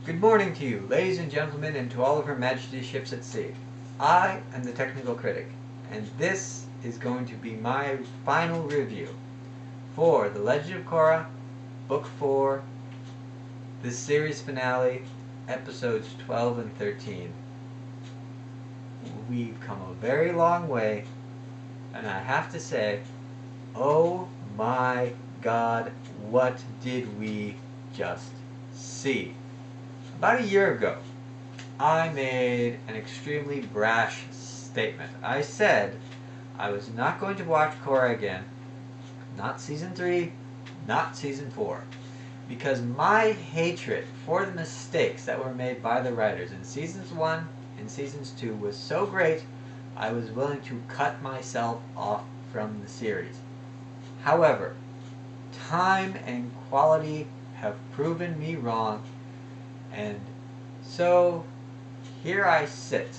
Good morning to you, ladies and gentlemen, and to all of Her Majesty's ships at sea. I am the Technical Critic, and this is going to be my final review for The Legend of Korra, Book 4, the series finale, episodes 12 and 13. We've come a very long way, and I have to say, oh my God, what did we just see? About a year ago, I made an extremely brash statement. I said I was not going to watch Korra again, not Season 3, not Season 4, because my hatred for the mistakes that were made by the writers in Seasons 1 and Seasons 2 was so great, I was willing to cut myself off from the series. However, time and quality have proven me wrong, and so here I sit,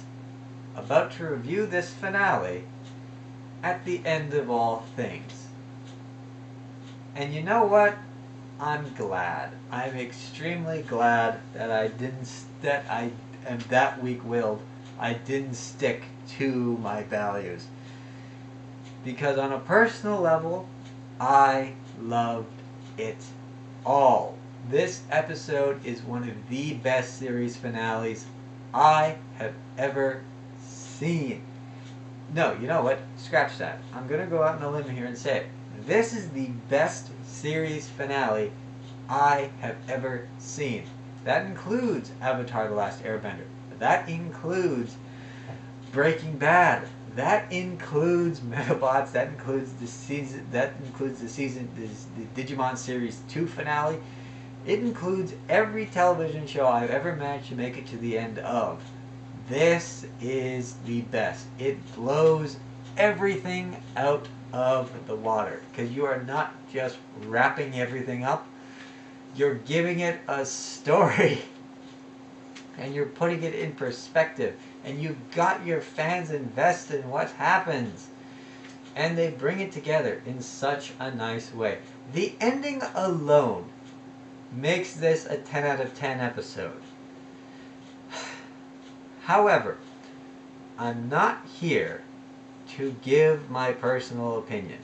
about to review this finale at the end of all things. And you know what? I'm glad. I'm extremely glad that I am that weak-willed. I didn't stick to my values. Because on a personal level, I loved it all. This episode is one of the best series finales I have ever seen. No, you know what? Scratch that. I'm going to go out on a limb here and say it. This is the best series finale I have ever seen. That includes Avatar: The Last Airbender. That includes Breaking Bad. That includes Megabots. That includes the Digimon Series 2 finale. It includes every television show I've ever managed to make it to the end of. This is the best. It blows everything out of the water, because you are not just wrapping everything up, you're giving it a story. And you're putting it in perspective. And you've got your fans invested in what happens. And they bring it together in such a nice way. The ending alone makes this a 10 out of 10 episode. However, I'm not here to give my personal opinion.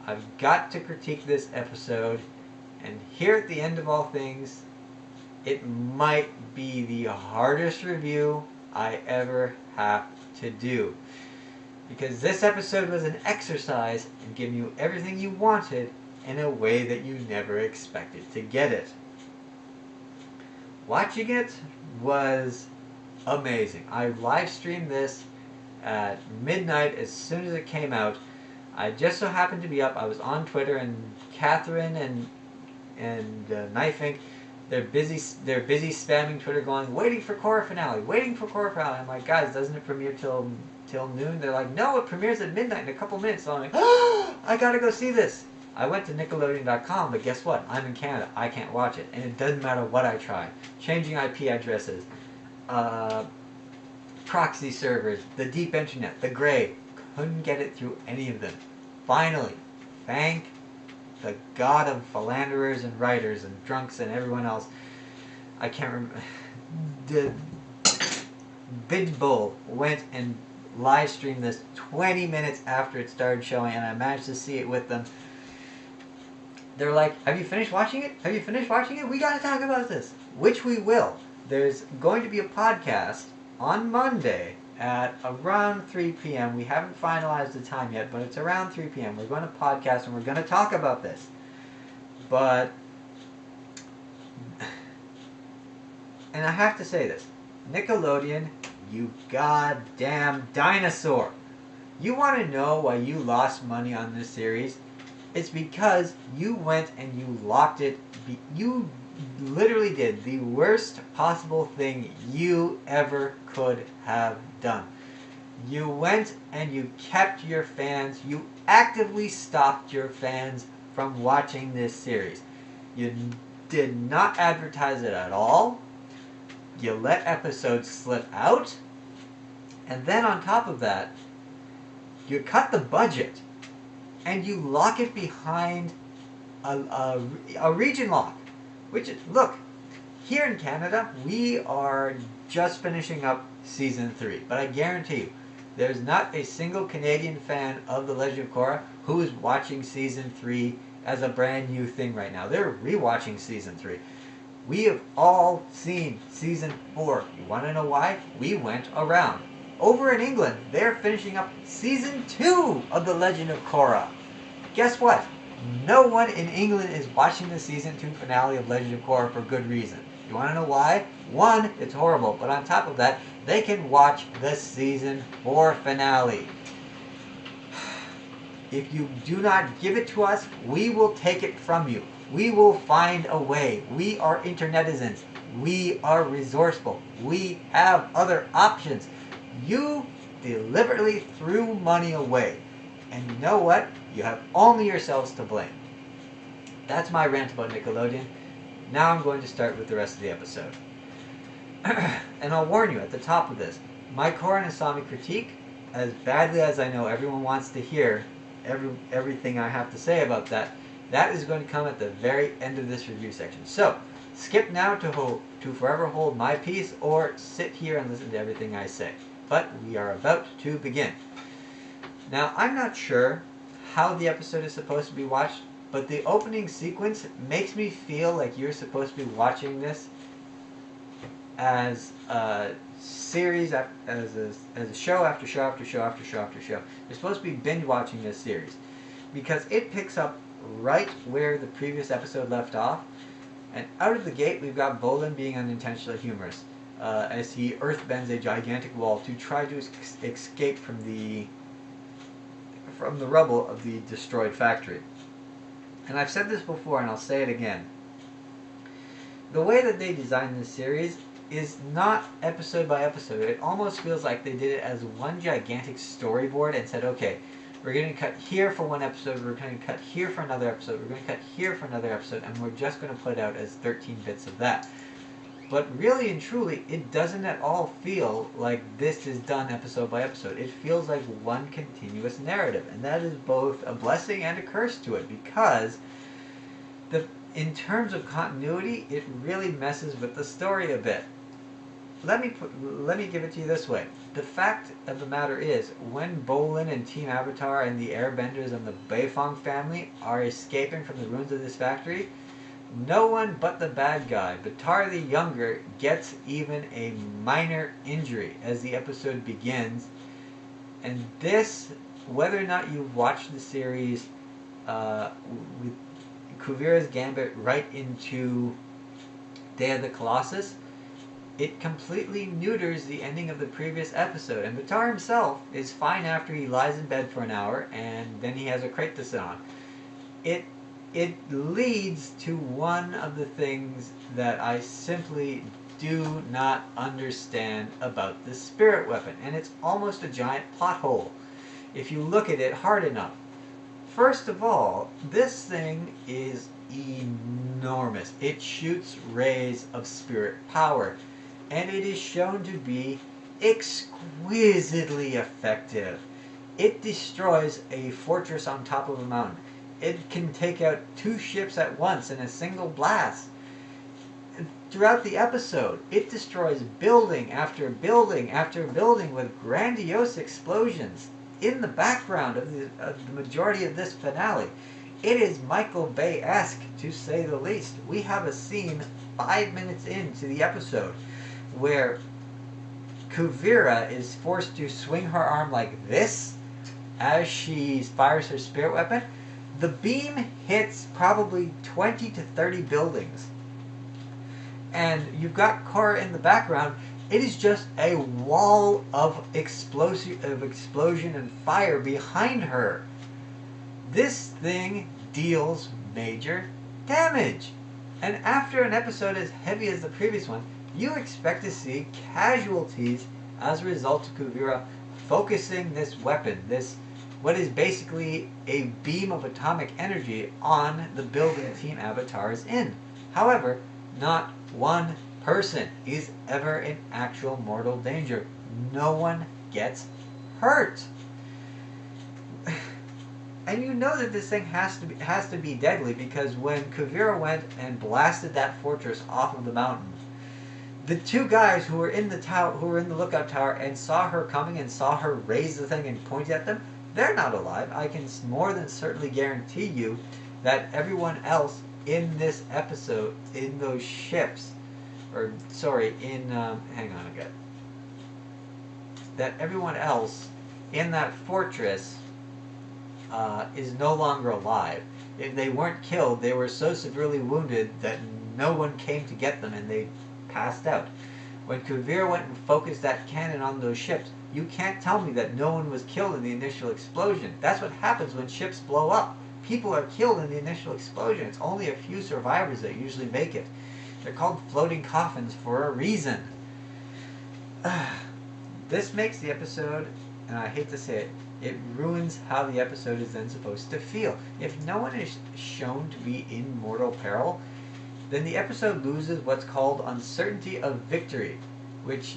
I've got to critique this episode, and here at the end of all things, it might be the hardest review I ever have to do. Because this episode was an exercise in giving you everything you wanted in a way that you never expected to get it. Watching it was amazing. I live streamed this at midnight as soon as it came out. I just so happened to be up. I was on Twitter, and Catherine and Knife Inc. They're busy spamming Twitter, going, "Waiting for Korra finale, waiting for Korra finale." I'm like, guys, doesn't it premiere till noon? They're like, no, it premieres at midnight in a couple minutes. So I'm like, oh, I gotta go see this. I went to Nickelodeon.com, but guess what? I'm in Canada. I can't watch it, and it doesn't matter what I try. Changing IP addresses, proxy servers, the deep internet, the gray, couldn't get it through any of them. Finally, thank the god of philanderers and writers and drunks and everyone else, I can't remember, the Big Bull went and live streamed this 20 minutes after it started showing, and I managed to see it with them. They're like, have you finished watching it? Have you finished watching it? We gotta talk about this. Which we will. There's going to be a podcast on Monday at around 3 p.m. We haven't finalized the time yet, but it's around 3 p.m. We're going to podcast and we're going to talk about this. But, and I have to say this, Nickelodeon, you goddamn dinosaur. You want to know why you lost money on this series? It's because you went and you locked it. You literally did the worst possible thing you ever could have done. You went and you kept your fans, you actively stopped your fans from watching this series. You did not advertise it at all. You let episodes slip out. And then on top of that, you cut the budget and you lock it behind a region lock. Which, look, Here in Canada, we are just finishing up Season 3. But I guarantee you, there's not a single Canadian fan of The Legend of Korra who is watching Season 3 as a brand new thing right now. They're rewatching Season 3. We have all seen Season 4. You want to know why? We went around. Over in England, they're finishing up Season 2 of The Legend of Korra. Guess what? No one in England is watching the Season 2 finale of Legend of Korra for good reason. You want to know why? One, it's horrible, but on top of that, they can watch the Season 4 finale. If you do not give it to us, we will take it from you. We will find a way. We are internetizens. We are resourceful. We have other options. You deliberately threw money away. And you know what? You have only yourselves to blame. That's my rant about Nickelodeon. Now I'm going to start with the rest of the episode. And I'll warn you at the top of this, my Korrasami critique, as badly as I know everyone wants to hear everything I have to say about that, that is going to come at the very end of this review section. So, skip now to forever hold my peace, or sit here and listen to everything I say. But we are about to begin. Now, I'm not sure how the episode is supposed to be watched, but the opening sequence makes me feel like you're supposed to be watching this as a series, as a show after show after show after show after show. You're supposed to be binge watching this series because it picks up right where the previous episode left off. And out of the gate, we've got Bolin being unintentionally humorous as he earthbends a gigantic wall to try to escape from the rubble of the destroyed factory. And I've said this before, and I'll say it again. The way that they designed this series is not episode by episode. It almost feels like they did it as one gigantic storyboard and said, okay, we're going to cut here for one episode, we're going to cut here for another episode, we're going to cut here for another episode, and we're just going to put it out as 13 bits of that. But really and truly, it doesn't at all feel like this is done episode by episode. It feels like one continuous narrative, and that is both a blessing and a curse to it, because in terms of continuity, it really messes with the story a bit. Let me give it to you this way. The fact of the matter is, when Bolin and Team Avatar and the Airbenders and the Beifong family are escaping from the ruins of this factory, no one but the bad guy, Batar the Younger, gets even a minor injury as the episode begins. And this, whether or not you've watched the series with Kuvira's Gambit right into Day of the Colossus, it completely neuters the ending of the previous episode. And Batar himself is fine after he lies in bed for an hour and then he has a crate to sit on. It leads to one of the things that I simply do not understand about the spirit weapon. And it's almost a giant plot hole if you look at it hard enough. First of all, this thing is enormous. It shoots rays of spirit power. And it is shown to be exquisitely effective. It destroys a fortress on top of a mountain. It can take out 2 ships at once in a single blast. Throughout the episode, it destroys building after building after building with grandiose explosions. In the background of the majority of this finale, it is Michael Bay-esque, to say the least. We have a scene 5 minutes into the episode where Kuvira is forced to swing her arm like this as she fires her spirit weapon. The beam hits probably 20 to 30 buildings. And you've got Korra in the background. It is just a wall of explosion and fire behind her. This thing deals major damage. And after an episode as heavy as the previous one, you expect to see casualties as a result of Kuvira focusing this weapon, what is basically a beam of atomic energy, on the building Team Avatar is in. However, not one person is ever in actual mortal danger. No one gets hurt. And you know that this thing has to be deadly, because when Kuvira went and blasted that fortress off of the mountain, the two guys who were in the lookout tower and saw her coming and saw her raise the thing and point at them, they're not alive. I can more than certainly guarantee you that everyone else in this episode, in those ships, or sorry, in hang on again, that everyone else in that fortress is no longer alive. If they weren't killed, they were so severely wounded that no one came to get them and they passed out. When Kuvira went and focused that cannon on those ships, you can't tell me that no one was killed in the initial explosion. That's what happens when ships blow up. People are killed in the initial explosion. It's only a few survivors that usually make it. They're called floating coffins for a reason. This makes the episode, and I hate to say it, it ruins how the episode is then supposed to feel. If no one is shown to be in mortal peril, then the episode loses what's called uncertainty of victory, which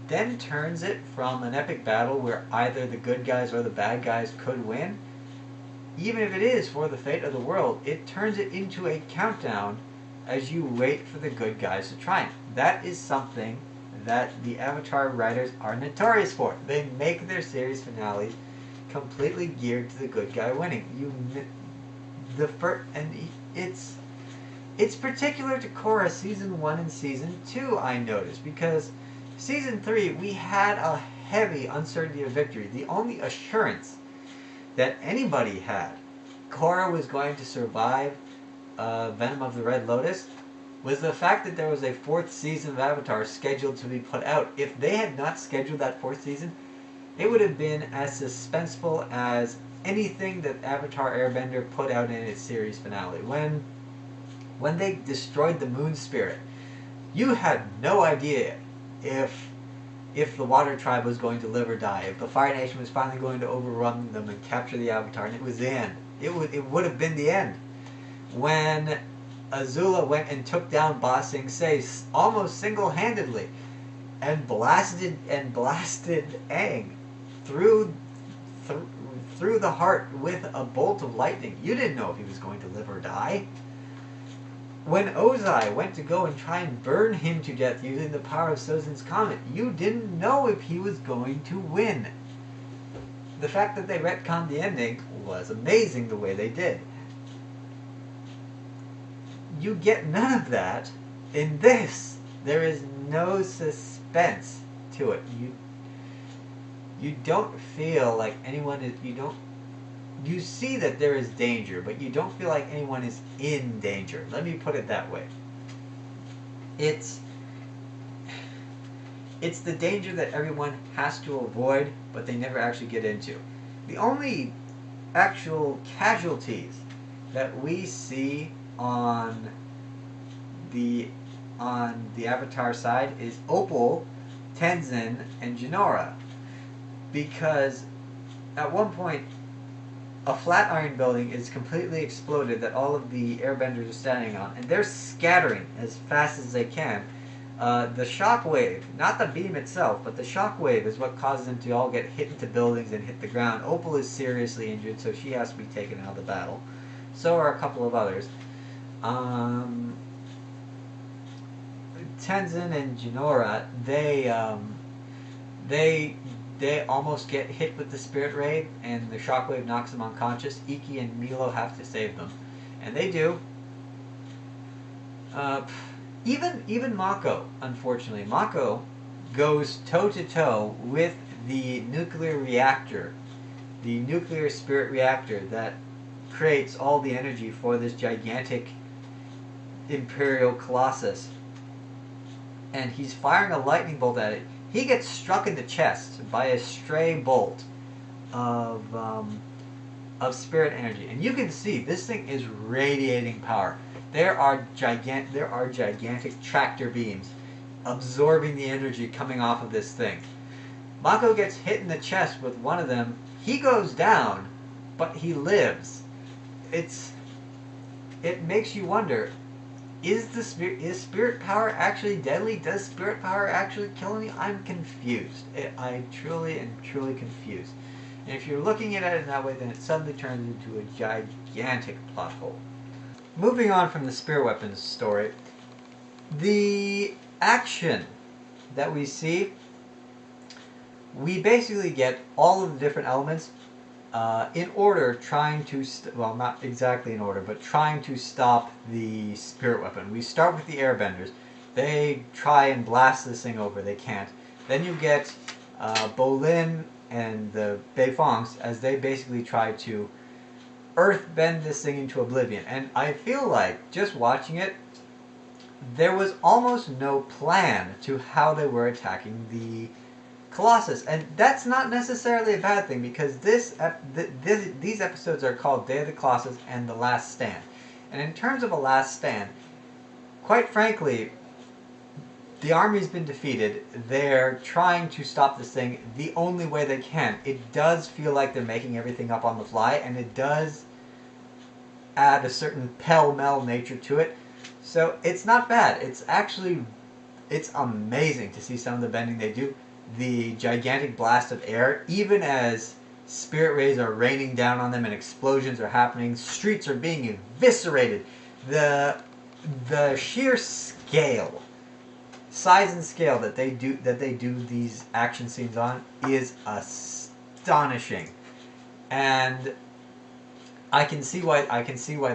then turns it from an epic battle where either the good guys or the bad guys could win. Even if it is for the fate of the world, it turns it into a countdown as you wait for the good guys to triumph. That is something that the Avatar writers are notorious for. They make their series finales completely geared to the good guy winning. It's particular to Korra season 1 and season 2, I noticed, because season 3 we had a heavy uncertainty of victory. The only assurance that anybody had Korra was going to survive Venom of the Red Lotus was the fact that there was a 4th season of Avatar scheduled to be put out. If they had not scheduled that 4th season, it would have been as suspenseful as anything that Avatar Airbender put out in its series finale. When they destroyed the Moon Spirit, you had no idea if the Water Tribe was going to live or die, if the Fire Nation was finally going to overrun them and capture the Avatar, and it was the end. It would have been the end. When Azula went and took down Ba Sing Se almost single-handedly and blasted Aang through the heart with a bolt of lightning, you didn't know if he was going to live or die. When Ozai went to go and try and burn him to death using the power of Sozin's Comet, you didn't know if he was going to win. The fact that they retconned the ending was amazing the way they did. You get none of that in this. There is no suspense to it. You don't feel like anyone is... You see that there is danger, but you don't feel like anyone is in danger. Let me put it that way. It's the danger that everyone has to avoid, but they never actually get into. The only actual casualties that we see on the Avatar side is Opal, Tenzin, and Jinora. Because at one point, a Flatiron building is completely exploded that all of the airbenders are standing on, and they're scattering as fast as they can. The shockwave, not the beam itself, but the shockwave is what causes them to all get hit into buildings and hit the ground. Opal is seriously injured, so she has to be taken out of the battle. So are a couple of others. Tenzin and Jinora, they almost get hit with the spirit ray, and the shockwave knocks them unconscious. Iki and Milo have to save them, and they do. Even Mako, unfortunately, Mako goes toe to toe with the nuclear reactor, the nuclear spirit reactor that creates all the energy for this gigantic Imperial Colossus, and he's firing a lightning bolt at it. He gets struck in the chest by a stray bolt of spirit energy, and you can see this thing is radiating power. There are gigantic tractor beams absorbing the energy coming off of this thing. Mako gets hit in the chest with one of them. He goes down, but he lives. It makes you wonder. Is spirit power actually deadly? Does spirit power actually kill me? I'm confused. I truly am confused. And if you're looking at it in that way, then it suddenly turns into a gigantic plot hole. Moving on from the spirit weapons story, the action that we see, we basically get all of the different elements in order, trying to, well, not exactly in order, but trying to stop the spirit weapon. We start with the airbenders. They try and blast this thing over. They can't. Then you get Bolin and the Beifongs as they basically try to earth bend this thing into oblivion. And I feel like, just watching it, there was almost no plan to how they were attacking the Colossus, and that's not necessarily a bad thing, because these episodes are called Day of the Colossus and The Last Stand. And in terms of a last stand, quite frankly, the army's been defeated. They're trying to stop this thing the only way they can. It does feel like they're making everything up on the fly, and it does add a certain pell-mell nature to it. So it's not bad. It's amazing to see some of the bending they do. The gigantic blast of air, even as spirit rays are raining down on them and explosions are happening, streets are being eviscerated. The sheer scale, size and scale that they do these action scenes on is astonishing, and I can see why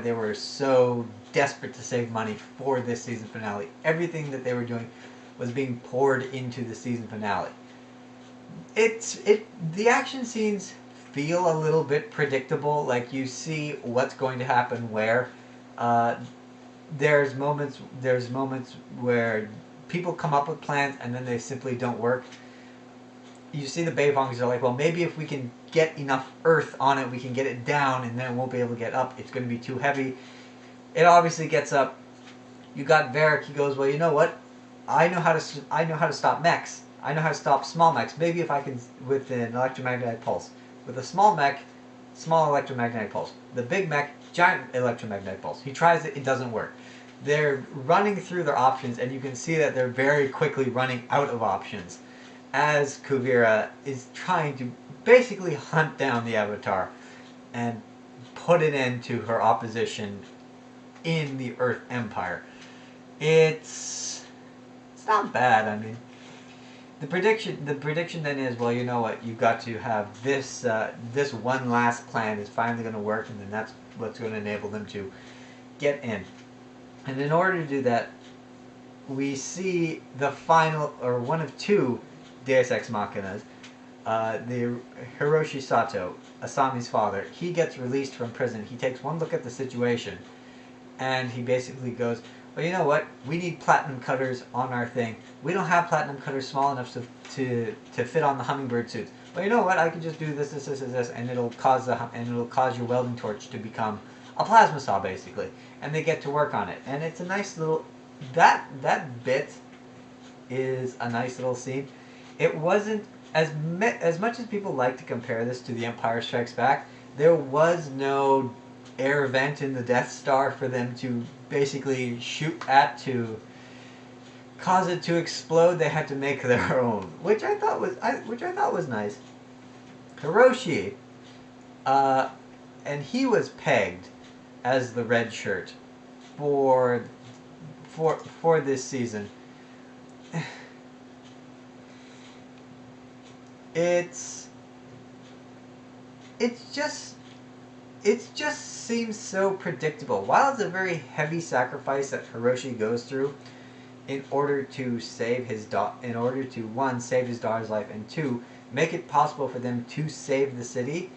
they were so desperate to save money for this season finale. Everything that they were doing was being poured into the season finale. The action scenes feel a little bit predictable. Like, you see what's going to happen where. There's moments where people come up with plans and then they simply don't work. You see the Beifongs are like, well, maybe if we can get enough earth on it, we can get it down, and then it won't be able to get up. It's going to be too heavy. It obviously gets up. You got Varric. He goes, well, you know what? I know how to stop mechs. I know how to stop small mechs. Maybe if I can, with an electromagnetic pulse. With a small mech, small electromagnetic pulse. The big mech, giant electromagnetic pulse. He tries it. It doesn't work. They're running through their options, and you can see that they're very quickly running out of options, as Kuvira is trying to basically hunt down the Avatar and put an end to her opposition in the Earth Empire. It's not bad. I mean, the prediction then is, well, you know what, you've got to have this this one last plan is finally going to work, and then that's what's going to enable them to get in. And in order to do that, we see the final, or one of two Deus Ex Machinas. The Hiroshi Sato, Asami's father, he gets released from prison. He takes one look at the situation, and he basically goes, well, you know what? We need platinum cutters on our thing. We don't have platinum cutters small enough to fit on the hummingbird suits. Well, you know what? I can just do this, and it'll cause your welding torch to become a plasma saw, basically. And they get to work on it, and it's a nice little. That bit is a nice little scene. It wasn't as much as people like to compare this to The Empire Strikes Back. There was no air vent in the Death Star for them to basically shoot at to cause it to explode. They had to make their own, which I thought was nice. Hiroshi, and he was pegged as the red shirt for this season. It just seems so predictable. While it's a very heavy sacrifice that Hiroshi goes through in order to save his one, save his daughter's life, and two, make it possible for them to save the city.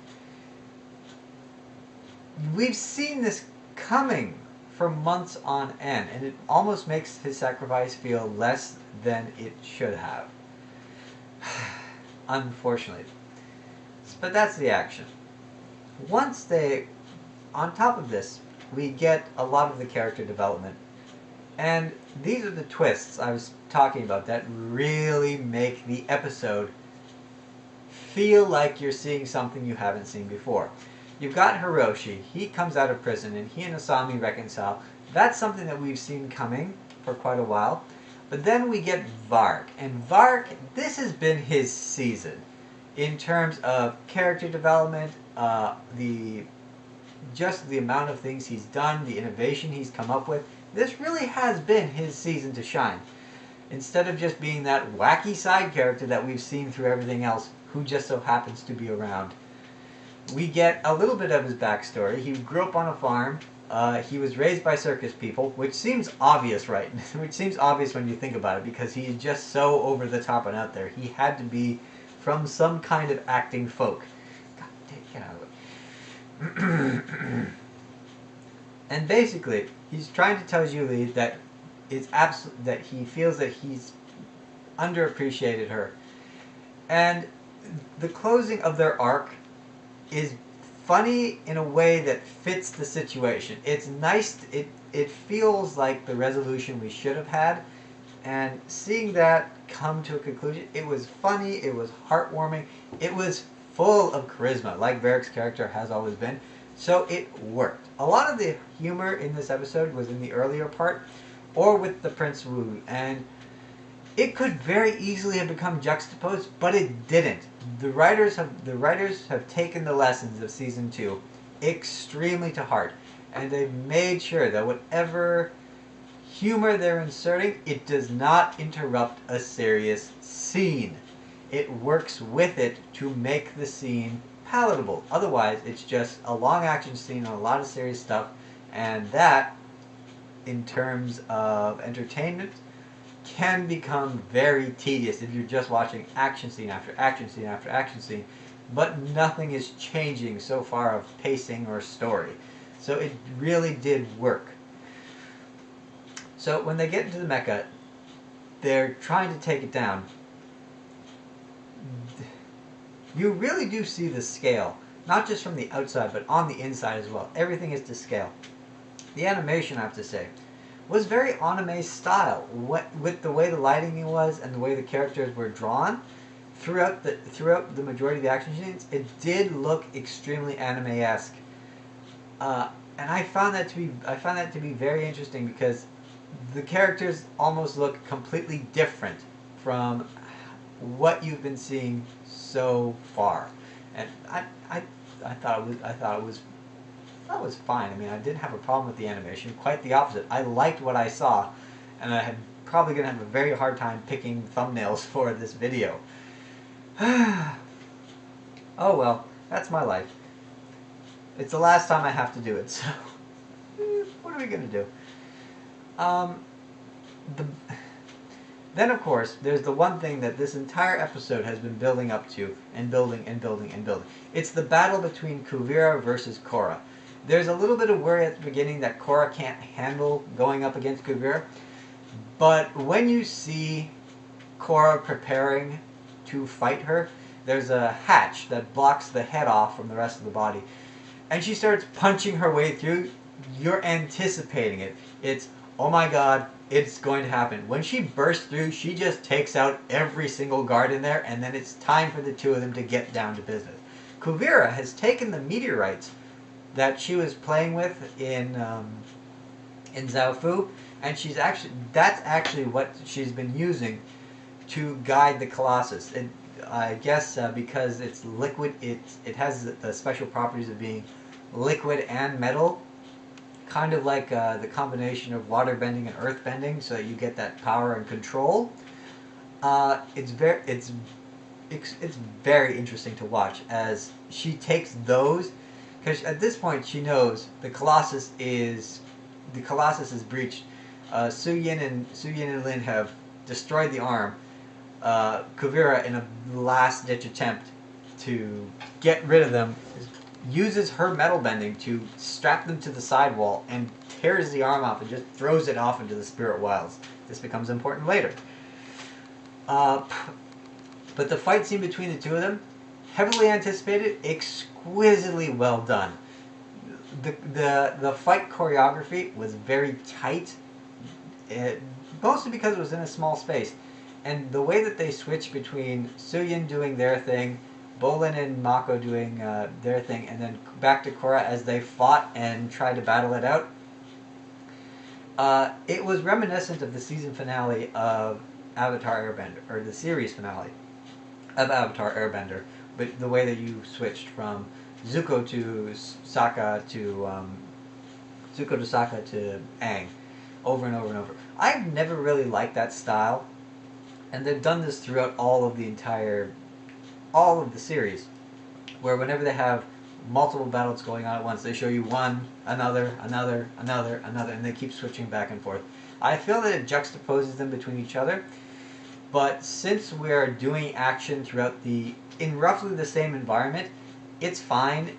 We've seen this coming for months on end, and it almost makes his sacrifice feel less than it should have. Unfortunately. But that's the action. On top of this, we get a lot of the character development. And these are the twists I was talking about that really make the episode feel like you're seeing something you haven't seen before. You've got Hiroshi. He comes out of prison, and he and Asami reconcile. That's something that we've seen coming for quite a while. But then we get Varric. And Varric, this has been his season. in terms of character development, just the amount of things he's done, the innovation he's come up with. This really has been his season to shine. Instead of just being that wacky side character that we've seen through everything else, who just so happens to be around. We get a little bit of his backstory. He grew up on a farm. He was raised by circus people, which seems obvious, right? Which seems obvious when you think about it, because he is just so over the top and out there. He had to be from some kind of acting folk. God, get out of it. And basically, he's trying to tell Julie that that he feels that he's underappreciated her. And the closing of their arc is funny in a way that fits the situation. It's nice. It feels like the resolution we should have had, and seeing that come to a conclusion, it was funny. It was heartwarming. It was full of charisma, like Varric's character has always been. So it worked. A lot of the humor in this episode was in the earlier part, or with the Prince Wu, and it could very easily have become juxtaposed, but it didn't. The writers have taken the lessons of season 2 extremely to heart, and they've made sure that whatever humor they're inserting, it does not interrupt a serious scene. It works with it to make the scene palatable. Otherwise, it's just a long action scene and a lot of serious stuff, and that, in terms of entertainment, can become very tedious if you're just watching action scene after action scene after action scene, but nothing is changing so far of pacing or story. So it really did work. So when they get into the mecha, they're trying to take it down. You really do see the scale, not just from the outside, but on the inside as well. Everything is to scale. The animation, I have to say, was very anime style, with the way the lighting was and the way the characters were drawn throughout the majority of the action scenes. It did look extremely anime-esque, and I found that to be very interesting, because the characters almost look completely different from what you've been seeing so far, and I thought it was fine. I mean, I didn't have a problem with the animation. Quite the opposite. I liked what I saw, and I'm probably going to have a very hard time picking thumbnails for this video. Oh well, that's my life. It's the last time I have to do it, so what are we going to do? Then, of course, there's the one thing that this entire episode has been building up to, and building and building and building. It's the battle between Kuvira versus Korra. There's a little bit of worry at the beginning that Korra can't handle going up against Kuvira, but when you see Korra preparing to fight her, there's a hatch that blocks the head off from the rest of the body, and she starts punching her way through. You're anticipating it. It's, oh my god, it's going to happen. When she bursts through, she just takes out every single guard in there, and then it's time for the two of them to get down to business. Kuvira has taken the meteorites that she was playing with in Zaofu, and that's actually what she's been using to guide the Colossus. I guess because it's liquid, it has the special properties of being liquid and metal, kind of like the combination of water bending and earth bending, so that you get that power and control. It's very interesting to watch as she takes those, because at this point she knows the Colossus is breached. Suyin and Lin have destroyed the arm. Kuvira, in a last-ditch attempt to get rid of them, uses her metal bending to strap them to the side wall and tears the arm off and just throws it off into the spirit wilds. This becomes important later. But the fight scene between the two of them, heavily anticipated, exquisitely well done. The fight choreography was very tight, mostly because it was in a small space. And the way that they switched between Suyin doing their thing, Bolin and Mako doing their thing, and then back to Korra as they fought and tried to battle it out, it was reminiscent of the season finale of Avatar Airbender, or the series finale of Avatar Airbender, but the way that you switched from Zuko to Sokka to Aang, over and over and over. I've never really liked that style, and they've done this throughout all of the series, where whenever they have multiple battles going on at once, they show you one, another, and they keep switching back and forth. I feel that it juxtaposes them between each other, but since we're doing action in roughly the same environment, it's fine.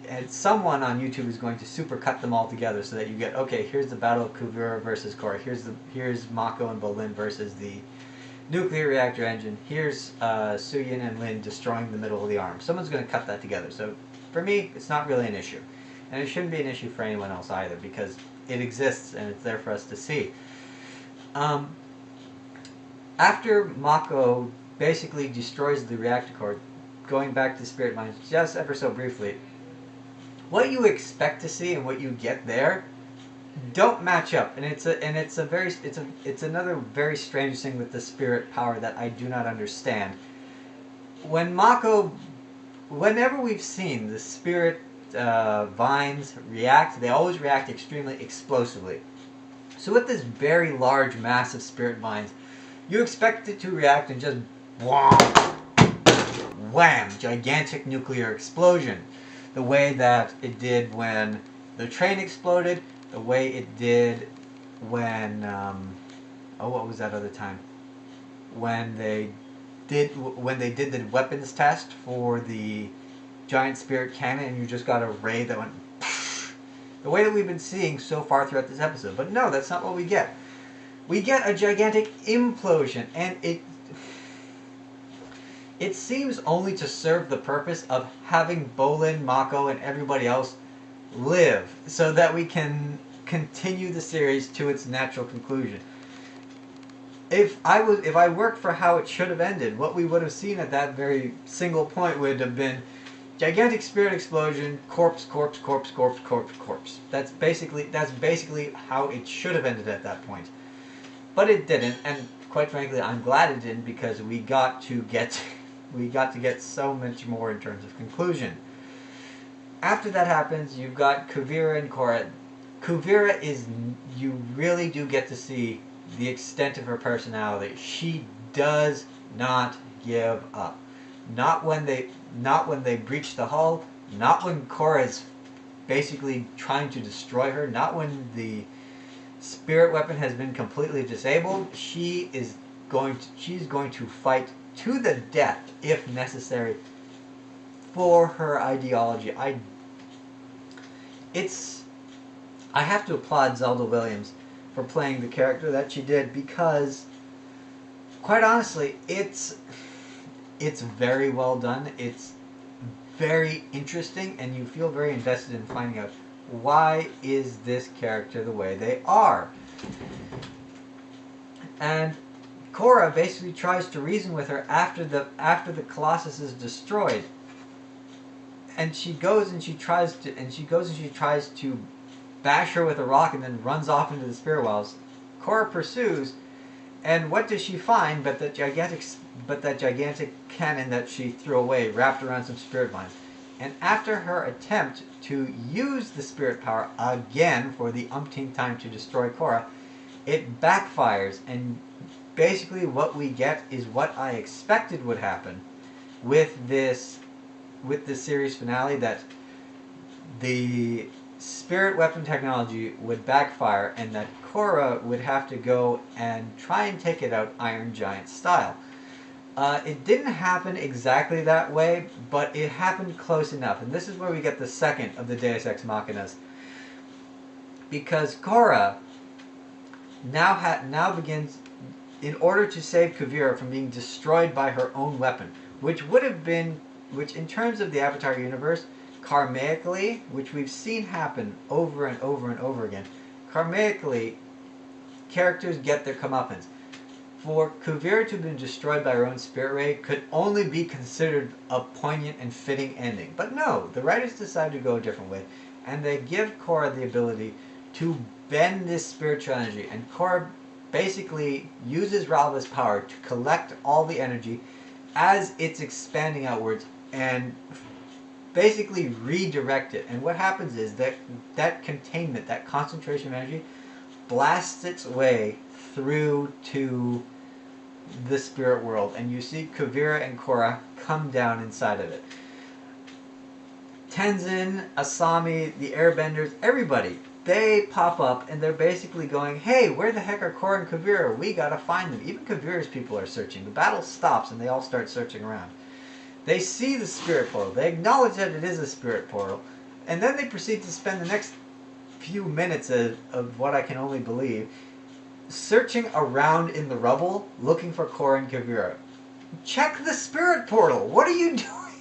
And someone on YouTube is going to super cut them all together so that you get, okay, here's the Battle of Kuvira versus Korra, here's Mako and Bolin versus the nuclear reactor engine, here's Suyin and Lin destroying the middle of the arm. Someone's going to cut that together. So for me, it's not really an issue. And it shouldn't be an issue for anyone else either, because it exists and it's there for us to see. After Mako basically destroys the reactor core, going back to Spirit Mines just ever so briefly, what you expect to see and what you get there don't match up, and it's another very strange thing with the spirit power that I do not understand. Whenever we've seen the spirit vines react, they always react extremely explosively. So with this very large, massive spirit vines, you expect it to react and just wham, gigantic nuclear explosion. The way that it did when the train exploded, the way it did when, what was that other time? When they did the weapons test for the giant spirit cannon, and you just got a ray that went the way that we've been seeing so far throughout this episode. But no, that's not what we get. We get a gigantic implosion, and it seems only to serve the purpose of having Bolin, Mako, and everybody else live, so that we can continue the series to its natural conclusion. If I worked for how it should have ended, what we would have seen at that very single point would have been gigantic spirit explosion, corpse. That's basically how it should have ended at that point. But it didn't, and quite frankly, I'm glad it didn't, because we got to get so much more in terms of conclusion. After that happens, you've got Kuvira and Korra. Kuvira you really do get to see the extent of her personality. She does not give up. Not when they breach the hull, not when Korra's basically trying to destroy her, not when the spirit weapon has been completely disabled. She's going to fight to the death, if necessary, for her ideology. I have to applaud Zelda Williams for playing the character that she did, because, quite honestly, it's very well done. It's very interesting, and you feel very invested in finding out why is this character the way they are. And Korra basically tries to reason with her after the Colossus is destroyed, and she goes and she tries to bash her with a rock and then runs off into the spirit wells. Korra pursues, and what does she find but that gigantic cannon that she threw away, wrapped around some spirit vines. And after her attempt to use the spirit power again for the umpteenth time to destroy Korra, it backfires, and basically what we get is what I expected would happen with this series finale, that the spirit weapon technology would backfire and that Korra would have to go and try and take it out Iron Giant style. It didn't happen exactly that way, but it happened close enough, and this is where we get the second of the Deus Ex Machinas, because Korra now begins, in order to save Kuvira from being destroyed by her own weapon, which in terms of the Avatar universe, karmically, which we've seen happen over and over and over again, karmically, characters get their comeuppance. For Kuvira to have been destroyed by her own spirit ray could only be considered a poignant and fitting ending. But no, the writers decided to go a different way, and they give Korra the ability to bend this spiritual energy, and Korra basically uses Ralva's power to collect all the energy as it's expanding outwards, and basically redirect it. And what happens is that containment, that concentration of energy, blasts its way through to the spirit world, and you see Kuvira and Korra come down inside of it. Tenzin, Asami, the Airbenders, everybody, they pop up and they're basically going, hey, where the heck are Korra and Kuvira? We gotta find them. Even Kuvira's people are searching. The battle stops and they all start searching around. They see the spirit portal. They acknowledge that it is a spirit portal. And then they proceed to spend the next few minutes of what I can only believe searching around in the rubble looking for Korra and Kuvira. Check the spirit portal. What are you doing?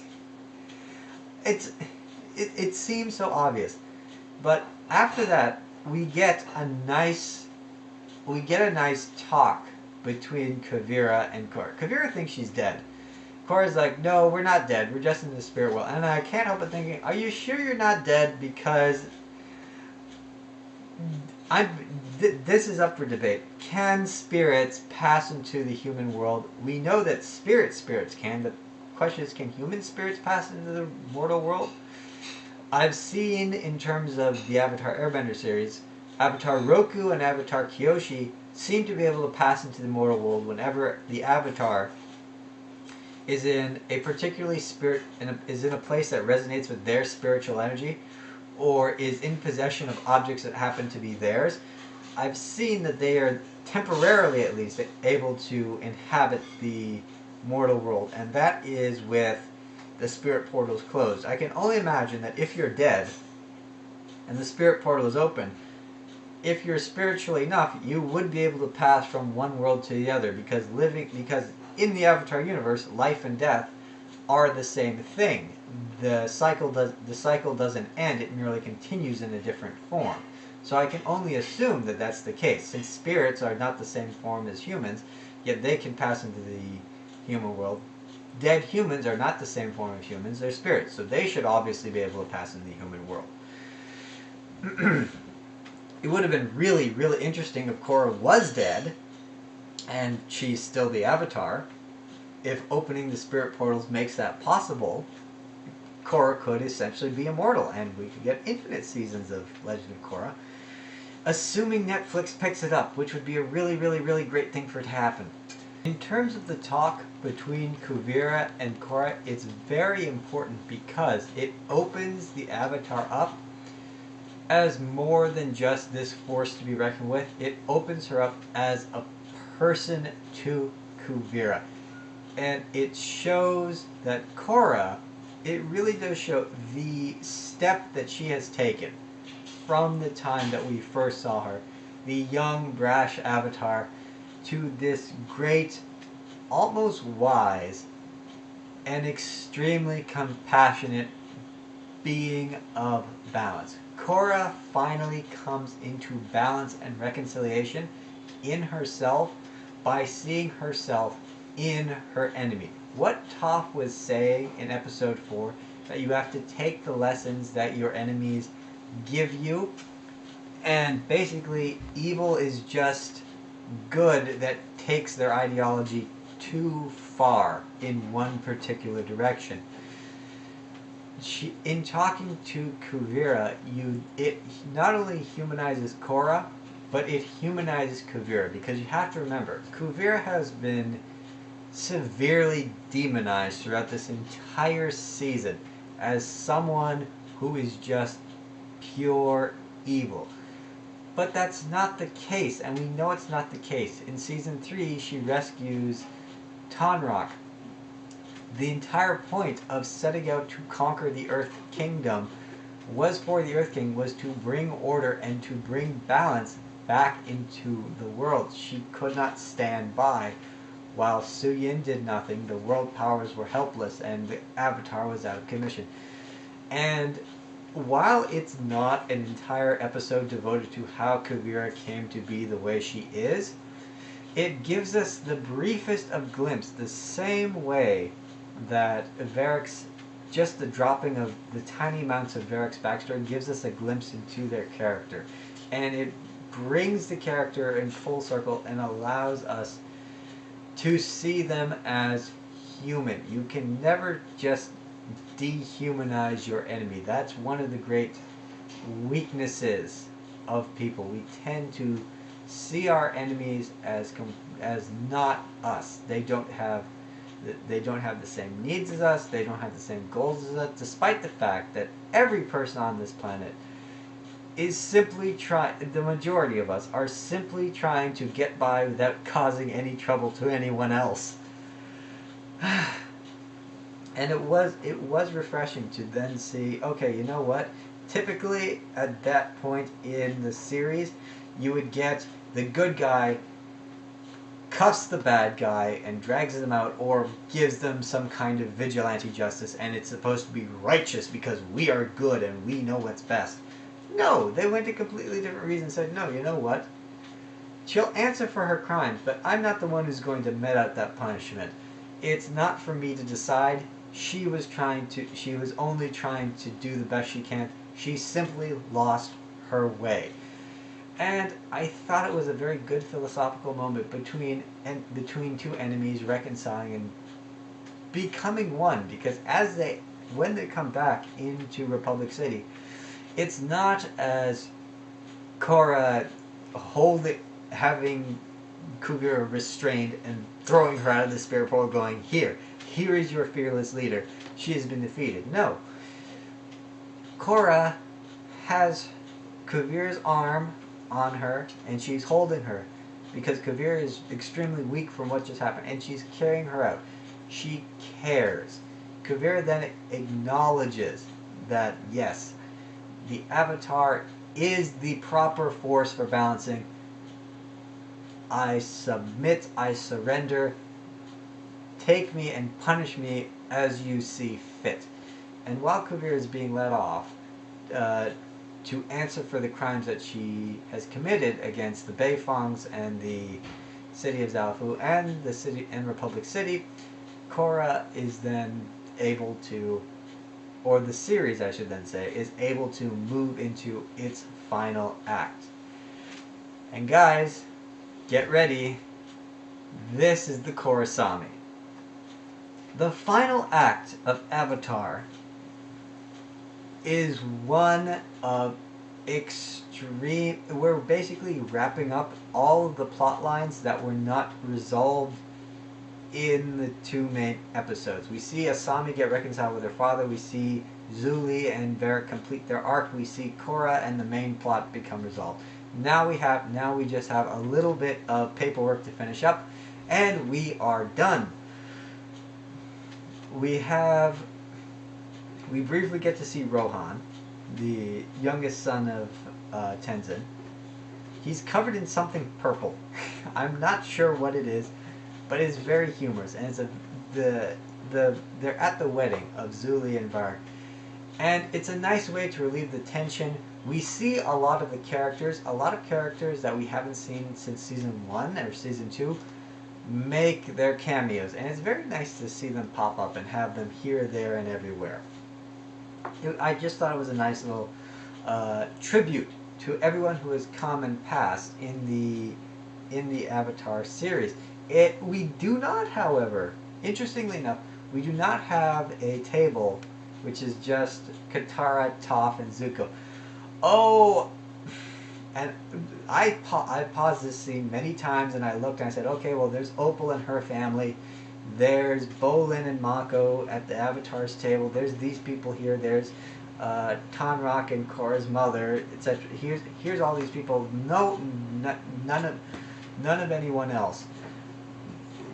It seems so obvious. But after that, we get a nice talk between Kuvira and Korra. Kuvira thinks she's dead. Korra's like, no, we're not dead. We're just in the spirit world. And I can't help but thinking, are you sure you're not dead? Because this is up for debate. Can spirits pass into the human world? We know that spirits can. The question is, can human spirits pass into the mortal world? I've seen, in terms of the Avatar Airbender series, Avatar Roku and Avatar Kyoshi seem to be able to pass into the mortal world whenever the Avatar is in a particularly is in a place that resonates with their spiritual energy, or is in possession of objects that happen to be theirs. I've seen that they are temporarily, at least, able to inhabit the mortal world, and that is with the spirit portals closed. I can only imagine that if you're dead and the spirit portal is open, if you're spiritually enough, you would be able to pass from one world to the other, because in the Avatar universe, life and death are the same thing. The cycle doesn't end, it merely continues in a different form. So I can only assume that that's the case, since spirits are not the same form as humans, yet they can pass into the human world. Dead humans are not the same form of humans, they're spirits, so they should obviously be able to pass into the human world. It would have been really, really interesting if Korra was dead, and she's still the Avatar. If opening the spirit portals makes that possible, Korra could essentially be immortal, and we could get infinite seasons of Legend of Korra. Assuming Netflix picks it up, which would be a really, really, really great thing for it to happen. In terms of the talk between Kuvira and Korra, it's very important because it opens the Avatar up as more than just this force to be reckoned with. It opens her up as a person to Kuvira. And it shows that Korra, it really does show the step that she has taken from the time that we first saw her, the young, brash Avatar, to this great, almost wise, and extremely compassionate being of balance. Korra finally comes into balance and reconciliation in herself by seeing herself in her enemy. What Toph was saying in episode 4, that you have to take the lessons that your enemies give you, and basically evil is just good that takes their ideology too far in one particular direction. In talking to Kuvira, it not only humanizes Korra, but it humanizes Kuvira, because you have to remember, Kuvira has been severely demonized throughout this entire season as someone who is just pure evil. But that's not the case, and we know it's not the case. In Season 3, she rescues Tonraq. The entire point of setting out to conquer the Earth Kingdom was for the Earth King, was to bring order and to bring balance back into the world. She could not stand by while Suyin did nothing, the world powers were helpless, and the Avatar was out of commission. And while it's not an entire episode devoted to how Kuvira came to be the way she is, it gives us the briefest of glimpses, the same way that Varric's, just the dropping of the tiny amounts of Varric's backstory gives us a glimpse into their character. And it brings the character in full circle and allows us to see them as human. You can never just dehumanize your enemy. That's one of the great weaknesses of people. We tend to see our enemies as not us. They don't have the same needs as us. They don't have the same goals as us, despite the fact that every person on this planet is simply the majority of us are simply trying to get by without causing any trouble to anyone else. And it was refreshing to then see, okay, you know what? Typically at that point in the series, you would get the good guy cuffs the bad guy and drags them out, or gives them some kind of vigilante justice, and it's supposed to be righteous because we are good and we know what's best. No, they went a completely different reason and said, no, you know what? She'll answer for her crimes, but I'm not the one who's going to mete out that punishment. It's not for me to decide. She was only trying to do the best she can. She simply lost her way. And I thought it was a very good philosophical moment between two enemies reconciling and becoming one. Because when they come back into Republic City, it's not as Korra having Kuvira restrained and throwing her out of the spirit portal, going, here is your fearless leader. She has been defeated. No. Korra has Kuvira's arm on her, and she's holding her because Kuvira is extremely weak from what just happened, and she's carrying her out. She cares. Kuvira then acknowledges that, yes, the Avatar is the proper force for balancing. I submit, I surrender. Take me and punish me as you see fit. And while Kuvira is being let off to answer for the crimes that she has committed against the Beifongs and the city of Zaofu and the city and Republic City, Korra is then able to, or the series I should then say, is able to move into its final act. And guys, get ready. This is the Korrasami. The final act of Avatar is one of extreme... We're basically wrapping up all of the plot lines that were not resolved in the two main episodes. We see Asami get reconciled with her father. We see Zuli and Varrick complete their arc. We see Korra and the main plot become resolved. Now we just have a little bit of paperwork to finish up, and we are done. We briefly get to see Rohan, the youngest son of Tenzin. He's covered in something purple. I'm not sure what it is, but it's very humorous, and it's they're at the wedding of Zuli and Varrick, and it's a nice way to relieve the tension. We see a lot of characters that we haven't seen since season 1 or season 2 make their cameos, and it's very nice to see them pop up and have them here, there, and everywhere. I just thought it was a nice little tribute to everyone who has come and passed in the Avatar series. We do not, however, interestingly enough, we do not have a table which is just Katara, Toph, and Zuko. Oh, and I paused this scene many times, and I looked and I said, okay, well, there's Opal and her family. There's Bolin and Mako at the Avatar's table. There's these people here. There's Tanrak and Korra's mother, etc. Here's all these people. No, none of anyone else.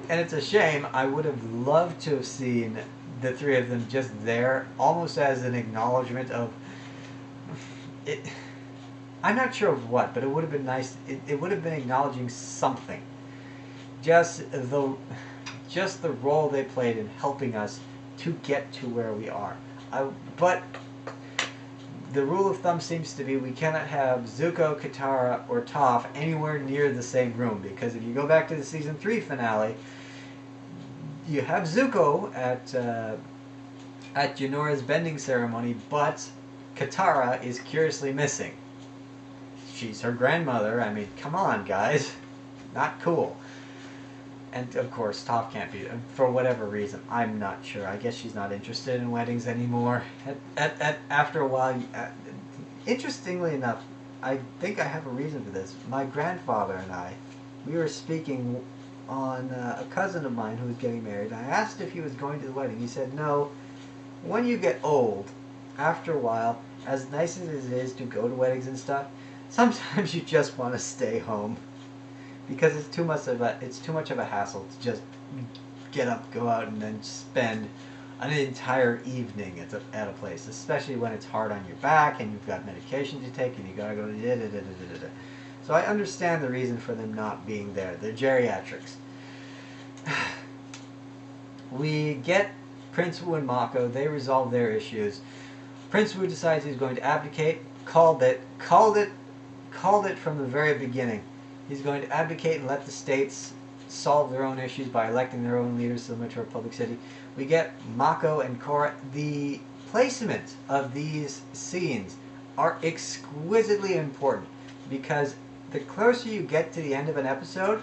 And it's a shame. I would have loved to have seen the three of them just there, almost as an acknowledgement of it. I'm not sure of what, but it would have been nice. It would have been acknowledging something. Just the role they played in helping us to get to where we are. But the rule of thumb seems to be we cannot have Zuko, Katara, or Toph anywhere near the same room, because if you go back to the season 3 finale, you have Zuko at Janora's bending ceremony, but Katara is curiously missing. She's her grandmother. I mean, come on, guys. Not cool. And of course, Toph can't be, for whatever reason. I'm not sure. I guess she's not interested in weddings anymore. After a while, interestingly enough, I think I have a reason for this. My grandfather and I, we were speaking on a cousin of mine who was getting married. I asked if he was going to the wedding. He said, no, when you get old, after a while, as nice as it is to go to weddings and stuff, sometimes you just want to stay home. Because it's too much of a hassle to just get up, go out, and then spend an entire evening at a place, especially when it's hard on your back and you've got medication to take and you gotta go da. So I understand the reason for them not being there. They're geriatrics. We get Prince Wu and Mako. They resolve their issues. Prince Wu decides he's going to abdicate. Called it from the very beginning. He's going to abdicate and let the states solve their own issues by electing their own leaders, similar to a public city. We get Mako and Korra. The placement of these scenes are exquisitely important because the closer you get to the end of an episode,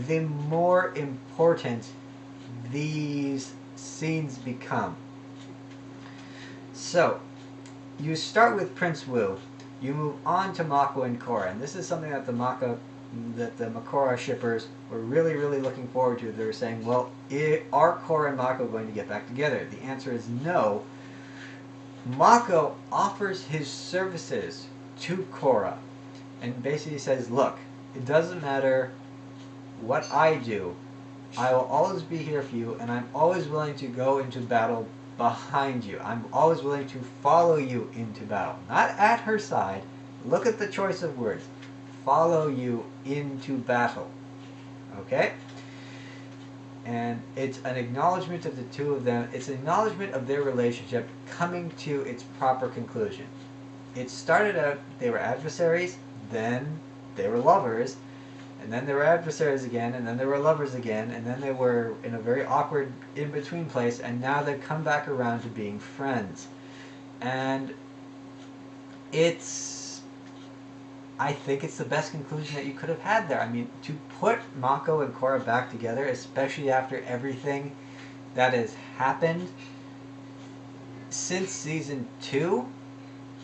the more important these scenes become. So, you start with Prince Wu, you move on to Mako and Korra, and this is something that the Korra shippers were really, really looking forward to. They were saying, well, are Korra and Mako going to get back together? The answer is no. Mako offers his services to Korra and basically says, look, it doesn't matter what I do, I will always be here for you, and I'm always willing to go into battle behind you. I'm always willing to follow you into battle. Not at her side. Look at the choice of words. Follow you into battle. Okay? And it's an acknowledgement of the two of them. It's an acknowledgement of their relationship coming to its proper conclusion. It started out, they were adversaries, then they were lovers, and then they were adversaries again, and then they were lovers again, and then they were in a very awkward in-between place, and now they've come back around to being friends. And I think it's the best conclusion that you could have had there. I mean, to put Mako and Korra back together, especially after everything that has happened since season 2,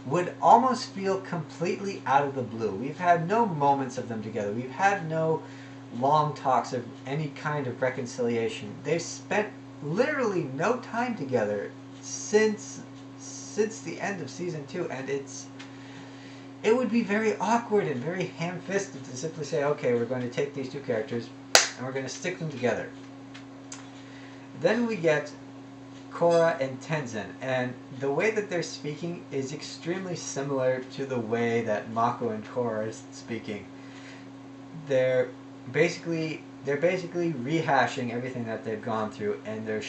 would almost feel completely out of the blue. We've had no moments of them together. We've had no long talks of any kind of reconciliation. They've spent literally no time together since the end of season 2, and it would be very awkward and very ham-fisted to simply say, okay, we're going to take these two characters and we're going to stick them together. Then we get Korra and Tenzin, and the way that they're speaking is extremely similar to the way that Mako and Korra is speaking. They're basically rehashing everything that they've gone through, and they're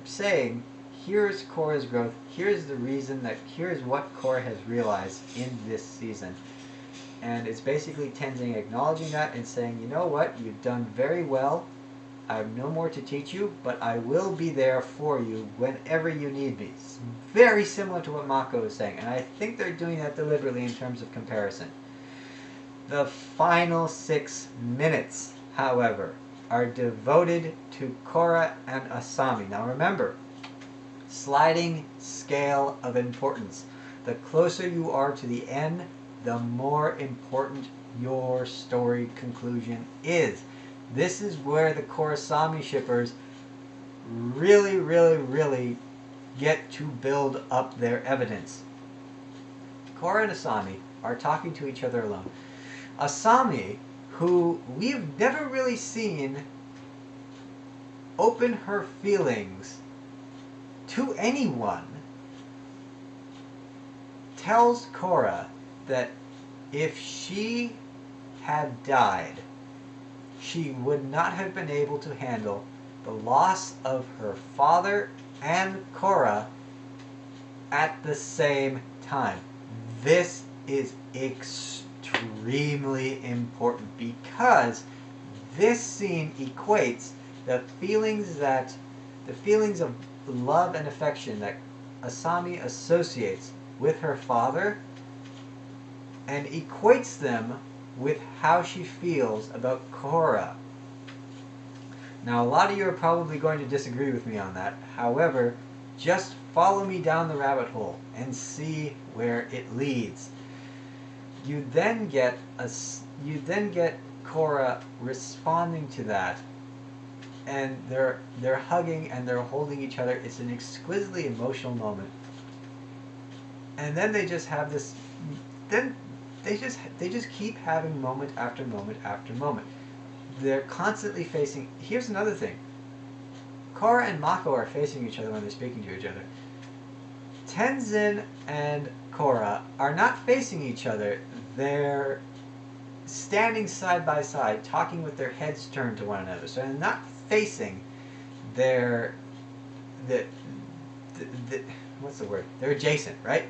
saying, here's Korra's growth, here's the reason here's what Korra has realized in this season. And it's basically Tenzin acknowledging that and saying, you know what, you've done very well, I have no more to teach you, but I will be there for you whenever you need me. It's very similar to what Mako is saying, and I think they're doing that deliberately in terms of comparison. The final 6 minutes, however, are devoted to Korra and Asami. Now remember, sliding scale of importance. The closer you are to the end, the more important your story conclusion is. This is where the Korrasami shippers really, really, really get to build up their evidence. Korra and Asami are talking to each other alone. Asami, who we've never really seen open her feelings to anyone, tells Korra that if she had died, she would not have been able to handle the loss of her father and Korra at the same time. This is extremely important because this scene equates the feelings of love and affection that Asami associates with her father and equates them with how she feels about Korra. Now, a lot of you are probably going to disagree with me on that. However, just follow me down the rabbit hole and see where it leads. You then get Korra responding to that, and they're hugging and they're holding each other. It's an exquisitely emotional moment. And then they just have this. Then they just keep having moment after moment after moment. They're constantly facing. Here's another thing. Korra and Mako are facing each other when they're speaking to each other. Tenzin and Korra are not facing each other. They're standing side by side, talking with their heads turned to one another. So they're not facing their what's the word? They're adjacent, right?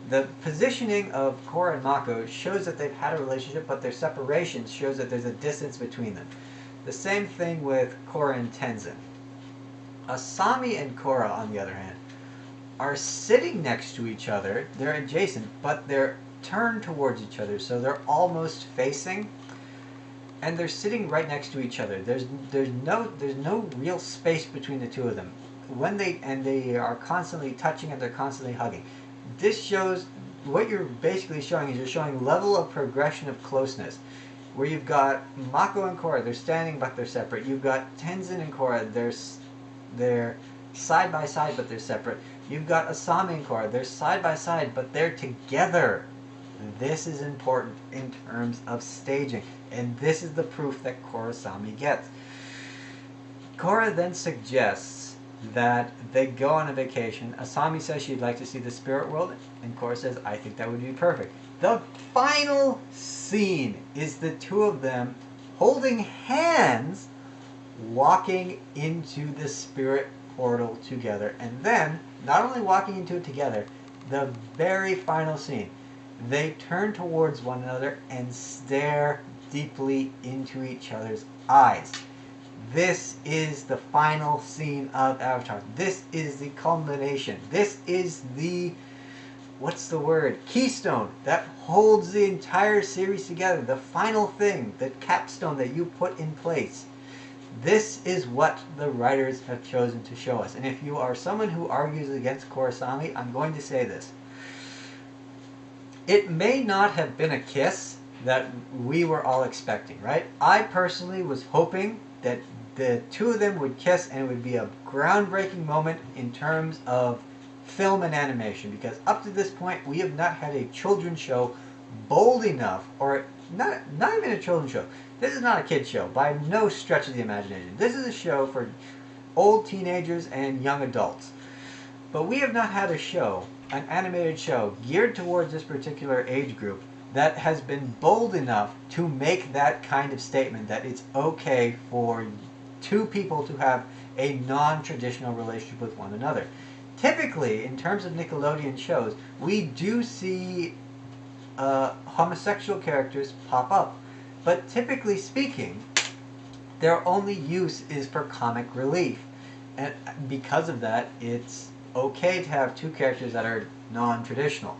The positioning of Korra and Mako shows that they've had a relationship, but their separation shows that there's a distance between them. The same thing with Korra and Tenzin. Asami and Korra, on the other hand, are sitting next to each other. They're adjacent, but they're turned towards each other, so they're almost facing, and they're sitting right next to each other. There's no real space between the two of them. They are constantly touching and they're constantly hugging. This shows, what you're basically showing is you're showing level of progression of closeness, where you've got Mako and Korra, they're standing but they're separate. You've got Tenzin and Korra, they're side by side but they're separate. You've got Asami and Korra, they're side by side but they're together. This is important in terms of staging, and this is the proof that Korrasami gets. Korra then suggests that they go on a vacation. Asami says she'd like to see the spirit world, and Korra says, I think that would be perfect. The final scene is the two of them holding hands, walking into the spirit portal together. And then, not only walking into it together, the very final scene, they turn towards one another and stare deeply into each other's eyes. This is the final scene of Avatar. This is the culmination. This is the, what's the word? Keystone that holds the entire series together. The final thing, the capstone that you put in place. This is what the writers have chosen to show us. And if you are someone who argues against Korrasami, I'm going to say this. It may not have been a kiss that we were all expecting, right? I personally was hoping that the two of them would kiss and it would be a groundbreaking moment in terms of film and animation, because up to this point we have not had a children's show bold enough, or not even a children's show. This is not a kid's show by no stretch of the imagination. This is a show for old teenagers and young adults. But we have not had a show, an animated show, geared towards this particular age group that has been bold enough to make that kind of statement that it's okay for two people to have a non-traditional relationship with one another. Typically, in terms of Nickelodeon shows, we do see homosexual characters pop up. But typically speaking, their only use is for comic relief. And because of that, it's okay to have two characters that are non-traditional.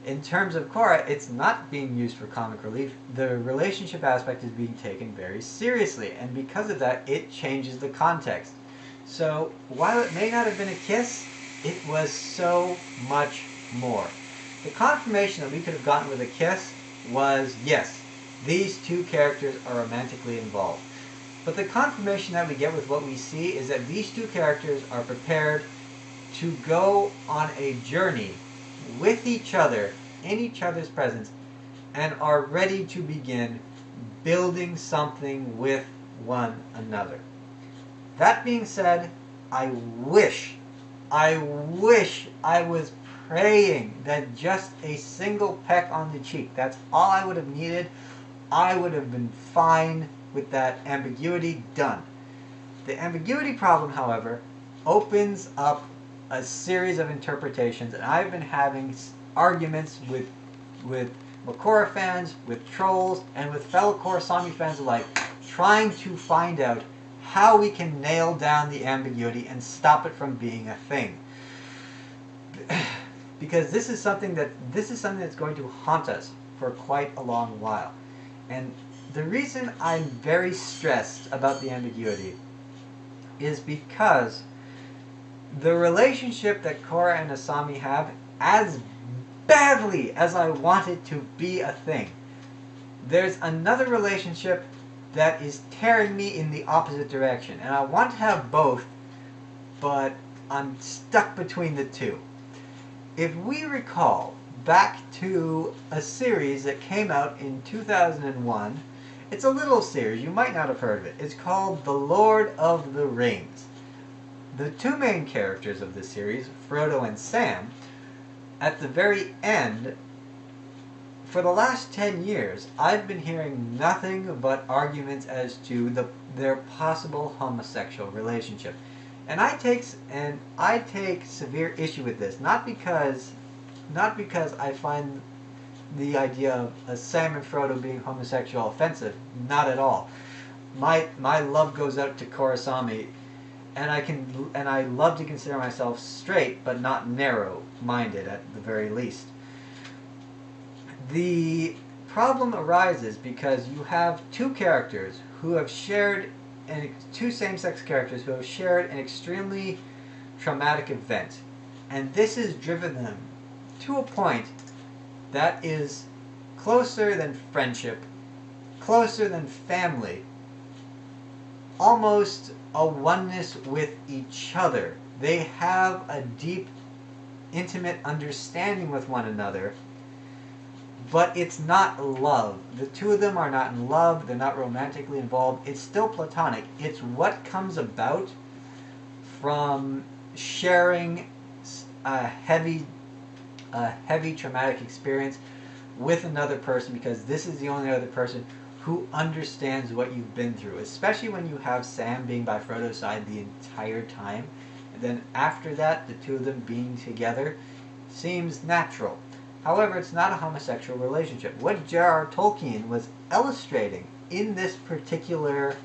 In terms of Korra, it's not being used for comic relief. The relationship aspect is being taken very seriously, and because of that, it changes the context. So, while it may not have been a kiss, it was so much more. The confirmation that we could have gotten with a kiss was, yes, these two characters are romantically involved. But the confirmation that we get with what we see is that these two characters are prepared to go on a journey with each other, in each other's presence, and are ready to begin building something with one another. That being said, I wish I was praying that just a single peck on the cheek, that's all I would have needed. I would have been fine with that ambiguity done. The ambiguity problem, however, opens up a series of interpretations, and I've been having arguments with Korra fans, with trolls, and with fellow Korrasami fans alike, trying to find out how we can nail down the ambiguity and stop it from being a thing. Because this is something that's going to haunt us for quite a long while. And the reason I'm very stressed about the ambiguity is because the relationship that Korra and Asami have, as badly as I want it to be a thing, there's another relationship that is tearing me in the opposite direction. And I want to have both, but I'm stuck between the two. If we recall back to a series that came out in 2001, it's a little series, you might not have heard of it. It's called The Lord of the Rings. The two main characters of this series, Frodo and Sam, at the very end, for the last 10 years, I've been hearing nothing but arguments as to their possible homosexual relationship. And I take severe issue with this, not because I find the idea of Sam and Frodo being homosexual offensive, not at all. My love goes out to Korrasami, and I love to consider myself straight, but not narrow-minded at the very least. The problem arises because you have two characters who have shared, two same-sex characters who have shared an extremely traumatic event, and this has driven them to a point that is closer than friendship, closer than family, almost a oneness with each other. They have a deep, intimate understanding with one another, but it's not love. The two of them are not in love, they're not romantically involved, it's still platonic. It's what comes about from sharing a heavy traumatic experience with another person, because this is the only other person who understands what you've been through, especially when you have Sam being by Frodo's side the entire time, and then after that the two of them being together seems natural. However, it's not a homosexual relationship. What J.R.R. Tolkien was illustrating in this particular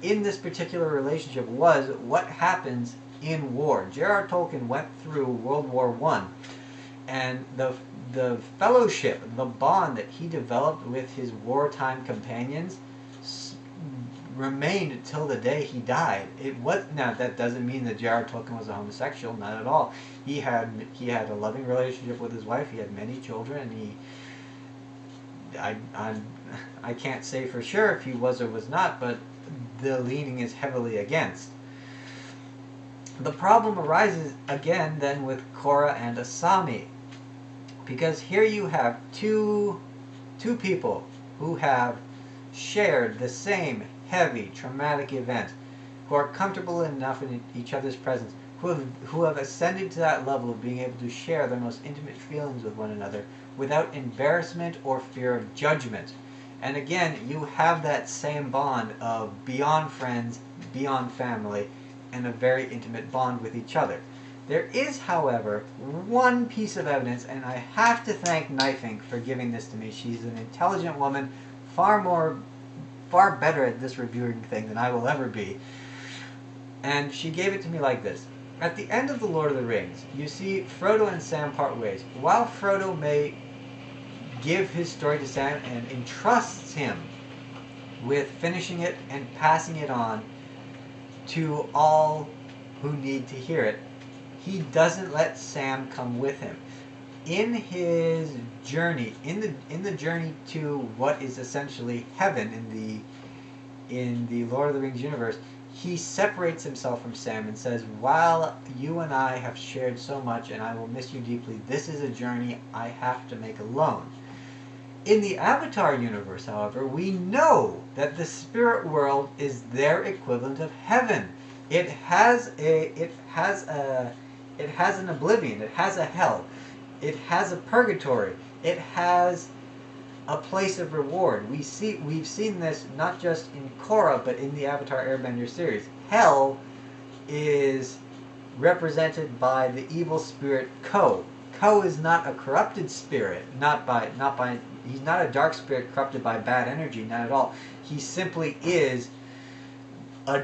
relationship was what happens in war. J.R.R. Tolkien went through World War I, and the fellowship, the bond that he developed with his wartime companions remained until the day he died. Now that doesn't mean that J.R.R. Tolkien was a homosexual, not at all. He had a loving relationship with his wife. He had many children, and I can't say for sure if he was or was not, but the leaning is heavily against. The problem arises again then with Korra and Asami, because here you have two people who have shared the same heavy traumatic event, who are comfortable enough in each other's presence, who have ascended to that level of being able to share their most intimate feelings with one another without embarrassment or fear of judgment. And again, you have that same bond of beyond friends, beyond family, and a very intimate bond with each other. There is, however, one piece of evidence, and I have to thank Knife Ink for giving this to me. She's an intelligent woman, far better at this reviewing thing than I will ever be. And she gave it to me like this. At the end of The Lord of the Rings, you see Frodo and Sam part ways. While Frodo may give his story to Sam and entrusts him with finishing it and passing it on to all who need to hear it, he doesn't let Sam come with him. In his journey, in the journey to what is essentially heaven in the Lord of the Rings universe, he separates himself from Sam and says, while you and I have shared so much and I will miss you deeply, this is a journey I have to make alone. In the Avatar universe, however, we know that the spirit world is their equivalent of heaven. It has an oblivion, it has a hell, it has a purgatory, it has a place of reward. We've seen this not just in Korra, but in the Avatar Airbender series. Hell is represented by the evil spirit Ko. Ko is not a corrupted spirit, he's not a dark spirit corrupted by bad energy, not at all. He simply is a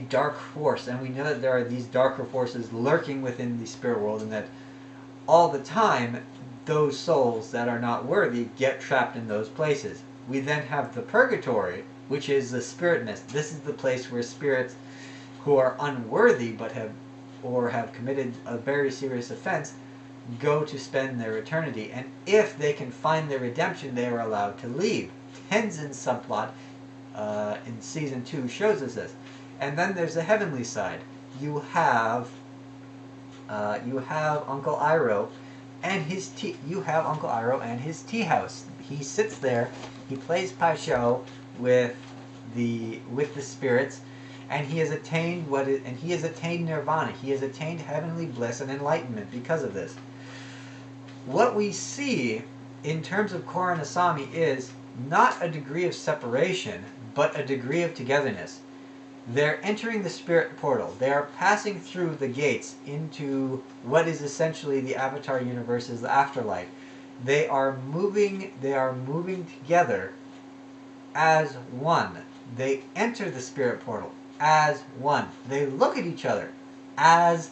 dark force, and we know that there are these darker forces lurking within the spirit world, and that all the time those souls that are not worthy get trapped in those places. We then have the purgatory, which is the spirit mist. This is the place where spirits who are unworthy but have committed a very serious offense go to spend their eternity. And if they can find their redemption, they are allowed to leave. Tenzin's subplot in season 2 shows us this. And then there's the heavenly side. You have Uncle Iroh and his tea house. He sits there. He plays Paixão with the spirits, and he has attained nirvana. He has attained heavenly bliss and enlightenment because of this. What we see in terms of Korrasami is not a degree of separation, but a degree of togetherness. They're entering the spirit portal. They are passing through the gates into what is essentially the Avatar universe's afterlife. They are moving together as one. They enter the spirit portal as one. They look at each other as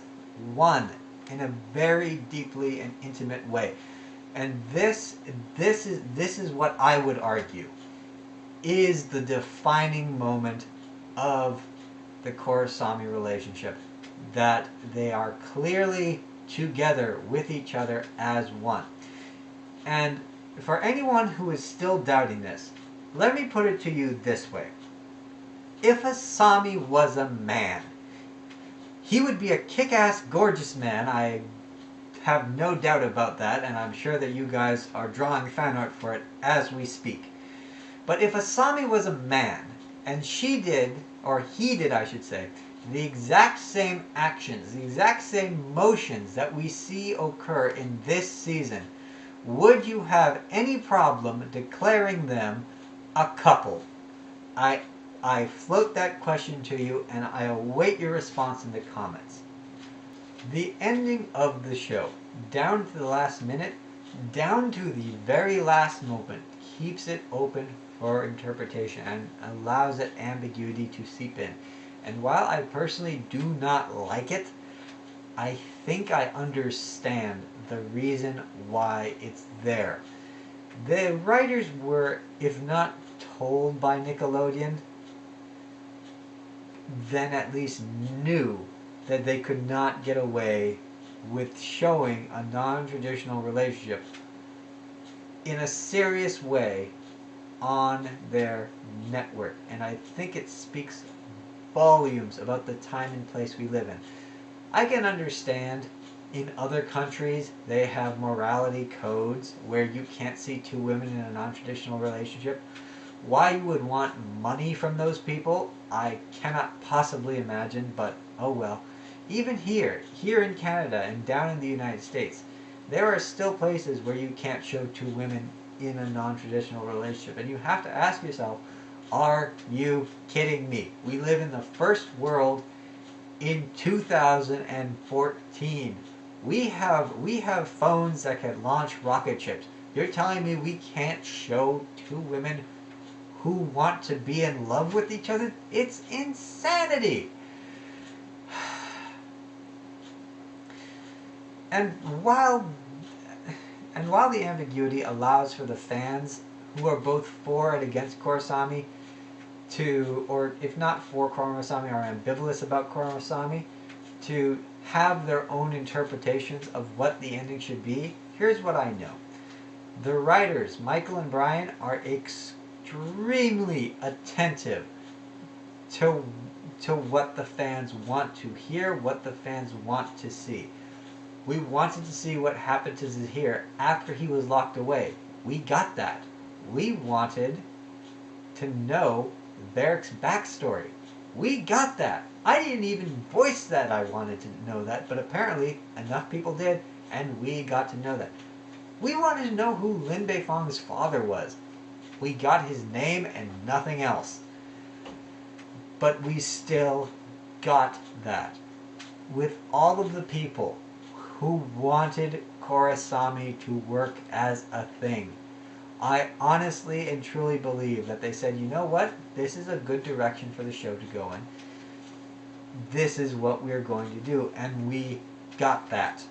one in a very deeply and intimate way. And this is what I would argue is the defining moment of the Korrasami relationship, that they are clearly together with each other as one. And for anyone who is still doubting this, let me put it to you this way. If Asami was a man, he would be a kick-ass gorgeous man. I have no doubt about that, and I'm sure that you guys are drawing fan art for it as we speak. But if Asami was a man, and she did, or he did I should say, the exact same actions, the exact same motions that we see occur in this season, would you have any problem declaring them a couple? I float that question to you, and I await your response in the comments. The ending of the show, down to the last minute, down to the very last moment, keeps it open for interpretation and allows that ambiguity to seep in. And while I personally do not like it, I think I understand the reason why it's there. The writers were, if not told by Nickelodeon, then at least knew that they could not get away with showing a non-traditional relationship in a serious way on their network. And I think it speaks volumes about the time and place we live in. I can understand in other countries they have morality codes where you can't see two women in a non-traditional relationship. Why you would want money from those people, I cannot possibly imagine, but oh well. Even here in Canada and down in the United States, there are still places where you can't show two women in a non-traditional relationship. And you have to ask yourself, are you kidding me? We live in the first world in 2014. We have phones that can launch rocket ships. You're telling me we can't show two women who want to be in love with each other? It's insanity. And while the ambiguity allows for the fans who are both for and against Korrasami to, or if not for Korrasami, are ambivalent about Korrasami, to have their own interpretations of what the ending should be, here's what I know. The writers, Michael and Brian, are extremely attentive to what the fans want to hear, what the fans want to see. We wanted to see what happened to Zahir after he was locked away. We got that. We wanted to know Barrick's backstory. We got that. I didn't even voice that I wanted to know that, but apparently enough people did, and we got to know that. We wanted to know who Lin Beifong's father was. We got his name and nothing else. But we still got that. With all of the people who wanted Korrasami to work as a thing, I honestly and truly believe that they said, you know what? This is a good direction for the show to go in. This is what we're going to do. And we got that.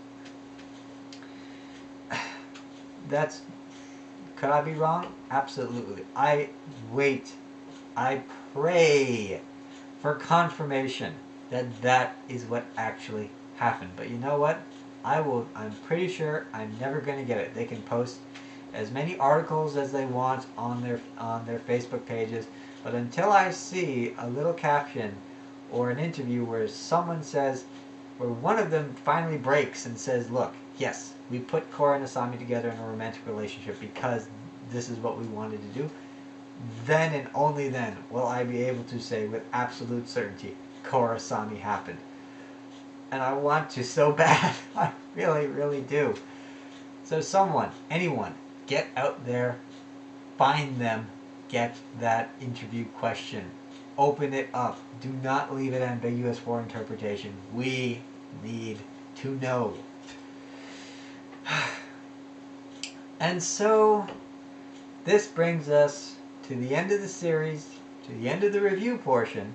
Could I be wrong? Absolutely. I wait I pray for confirmation that that is what actually happened. But you know what? I'm pretty sure I'm never going to get it. They can post as many articles as they want on their Facebook pages, but until I see a little caption or an interview where someone says, where one of them finally breaks and says, look, yes, we put Korra and Asami together in a romantic relationship because this is what we wanted to do, then and only then will I be able to say with absolute certainty, Korrasami happened. And I want to so bad. I really, really do. So someone, anyone, get out there, find them, get that interview question. Open it up. Do not leave it ambiguous for interpretation. We need to know. And so, this brings us to the end of the series, to the end of the review portion,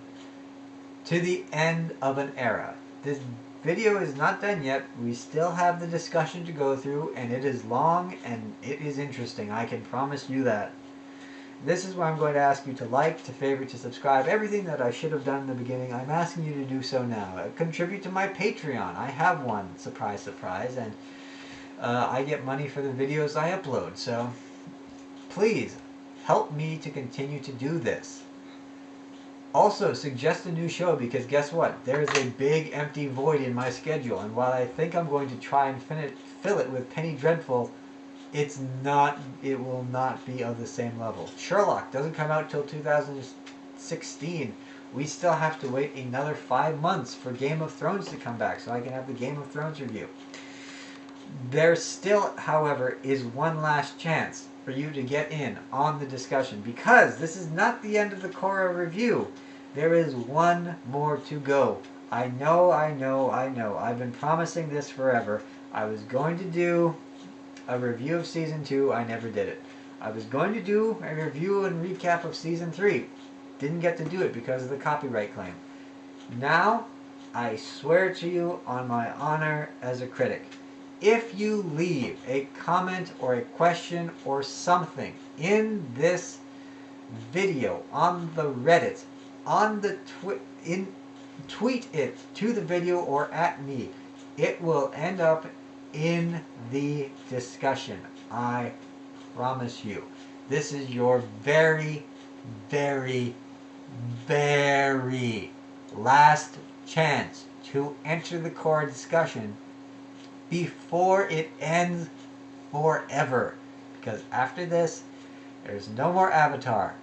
to the end of an era. This video is not done yet. We still have the discussion to go through, and it is long and it is interesting. I can promise you that. This is where I'm going to ask you to like, to favorite, to subscribe. Everything that I should have done in the beginning, I'm asking you to do so now. Contribute to my Patreon. I have one, surprise, surprise, and I get money for the videos I upload. So please help me to continue to do this. Also, suggest a new show, because guess what? There is a big empty void in my schedule, and while I think I'm going to try and fill it with Penny Dreadful, it will not be of the same level. Sherlock doesn't come out till 2016. We still have to wait another 5 months for Game of Thrones to come back so I can have the Game of Thrones review. There still, however, is one last chance for you to get in on the discussion, because this is not the end of the Korra review. There is one more to go. I know. I've been promising this forever. I was going to do a review of Season 2. I never did it. I was going to do a review and recap of Season 3. Didn't get to do it because of the copyright claim. Now, I swear to you on my honor as a critic, if you leave a comment or a question or something in this video, on the Reddit, on the tweet it to the video or at me, it will end up in the discussion. I promise you. This is your very, very, very last chance to enter the Korra discussion before it ends forever. Because after this, there's no more Avatar.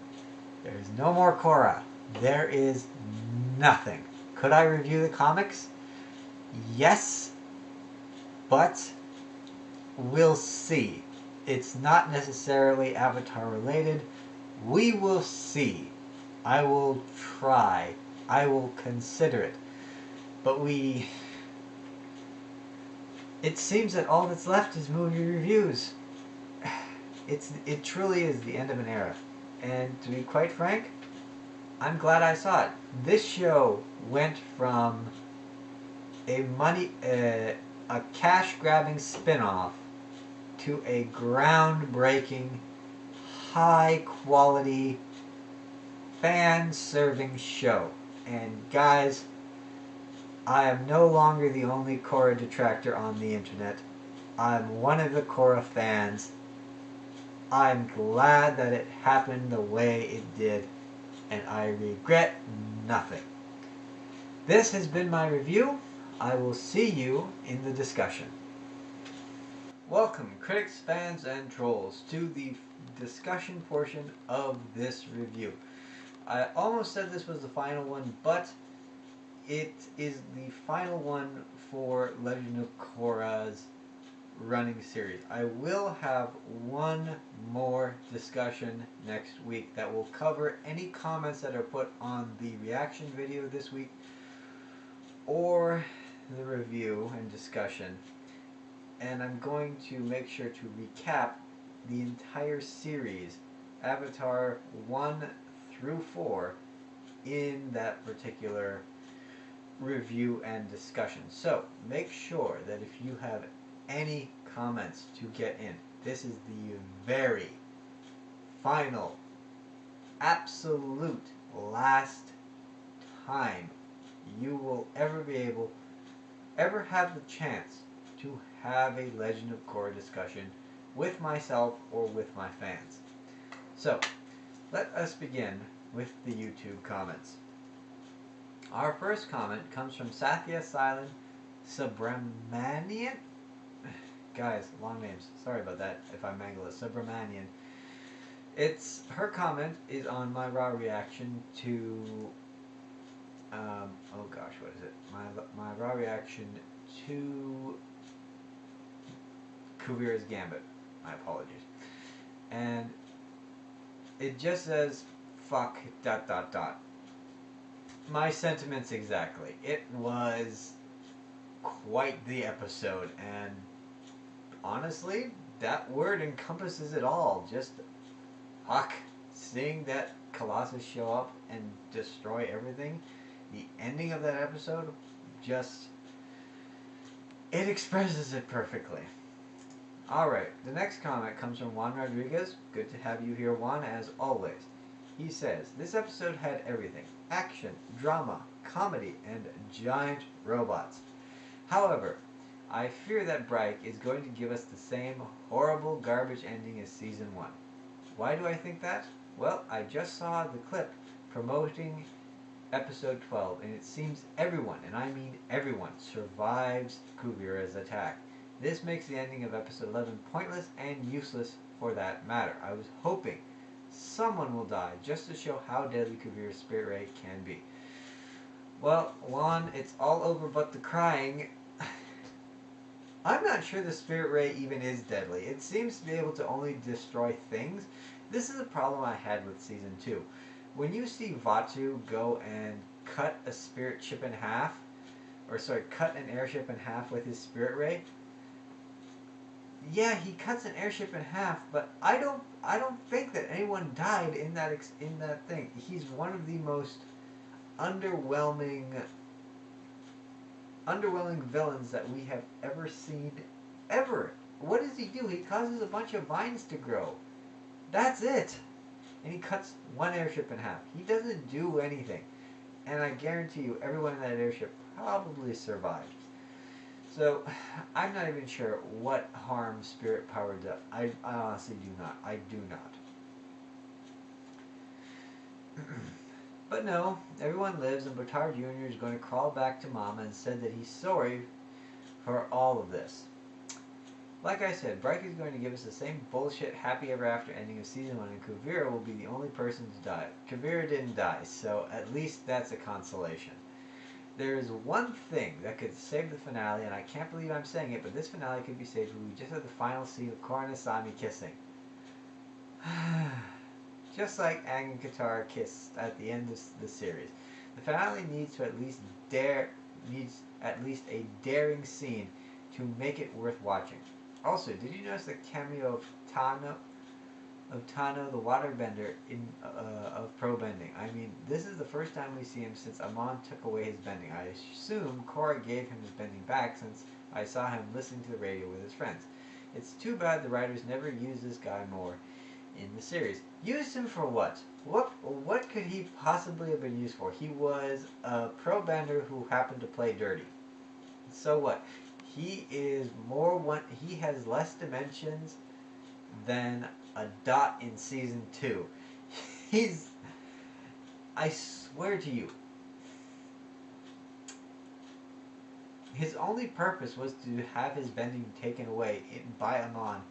There's no more Korra. There is nothing. Could I review the comics? Yes, but we'll see. It's not necessarily Avatar related. We will see. I will try. I will consider it. But it seems that all that's left is movie reviews. It truly is the end of an era. And to be quite frank, I'm glad I saw it. This show went from a cash-grabbing spin-off to a groundbreaking, high-quality, fan-serving show. And guys, I am no longer the only Korra detractor on the internet. I'm one of the Korra fans. I'm glad that it happened the way it did, and I regret nothing. This has been my review. I will see you in the discussion. Welcome, critics, fans, and trolls, to the discussion portion of this review. I almost said this was the final one, but it is the final one for Legend of Korra's running series. I will have one more discussion next week that will cover any comments that are put on the reaction video this week or the review and discussion. And I'm going to make sure to recap the entire series, Avatar 1 through 4, in that particular review and discussion. So make sure that if you have any comments to get in, this is the very final absolute last time you will ever have the chance to have a Legend of Korra discussion with myself or with my fans. So, let us begin with the YouTube comments. Our first comment comes from Sathya Silent Subramanian. Guys, long names. Sorry about that if I mangle it. Subramanian. Her comment is on my raw reaction to oh gosh, what is it? My raw reaction to Kuvira's Gambit. My apologies. And it just says fuck ... My sentiments exactly. It was quite the episode, and honestly, that word encompasses it all. Just fuck. Seeing that Colossus show up and destroy everything, the ending of that episode, just, it expresses it perfectly. Alright, the next comment comes from Juan Rodriguez. Good to have you here, Juan, as always. He says, this episode had everything. Action, drama, comedy, and giant robots. However, I fear that Bryke is going to give us the same horrible garbage ending as Season 1. Why do I think that? Well, I just saw the clip promoting Episode 12, and it seems everyone, and I mean everyone, survives Kuvira's attack. This makes the ending of Episode 11 pointless and useless for that matter. I was hoping someone will die just to show how deadly Kuvira's Spirit Ray can be. Well, Juan, it's all over but the crying. I'm not sure the Spirit Ray even is deadly. It seems to be able to only destroy things. This is a problem I had with Season 2. When you see Vaatu go and cut a spirit ship in half, cut an airship in half with his Spirit Ray, yeah, he cuts an airship in half, but I don't think that anyone died in that thing. He's one of the most underwhelming villains that we have ever seen, ever. What does he do? He causes a bunch of vines to grow. That's it. And he cuts one airship in half. He doesn't do anything. And I guarantee you, everyone in that airship probably survived. So, I'm not even sure what harm spirit power does. I honestly do not. I do not. But no, everyone lives, and Botard Jr. is going to crawl back to Mama and said that he's sorry for all of this. Like I said, Bryke is going to give us the same bullshit happy ever after ending of Season 1, and Kuvira will be the only person to die. Kuvira didn't die, so at least that's a consolation. There is one thing that could save the finale, and I can't believe I'm saying it, but this finale could be saved if we just have the final scene of Korrasami kissing. Just like Aang and Katara kissed at the end of the series. The finale needs at least a daring scene to make it worth watching. Also, did you notice the cameo of Tano, the waterbender of pro bending? I mean, this is the first time we see him since Amon took away his bending. I assume Korra gave him his bending back since I saw him listening to the radio with his friends. It's too bad the writers never used this guy more in the series. Used him for what? What could he possibly have been used for? He was a pro bender who happened to play dirty. So what? He has less dimensions than a dot in Season 2. I swear to you, his only purpose was to have his bending taken away by Amon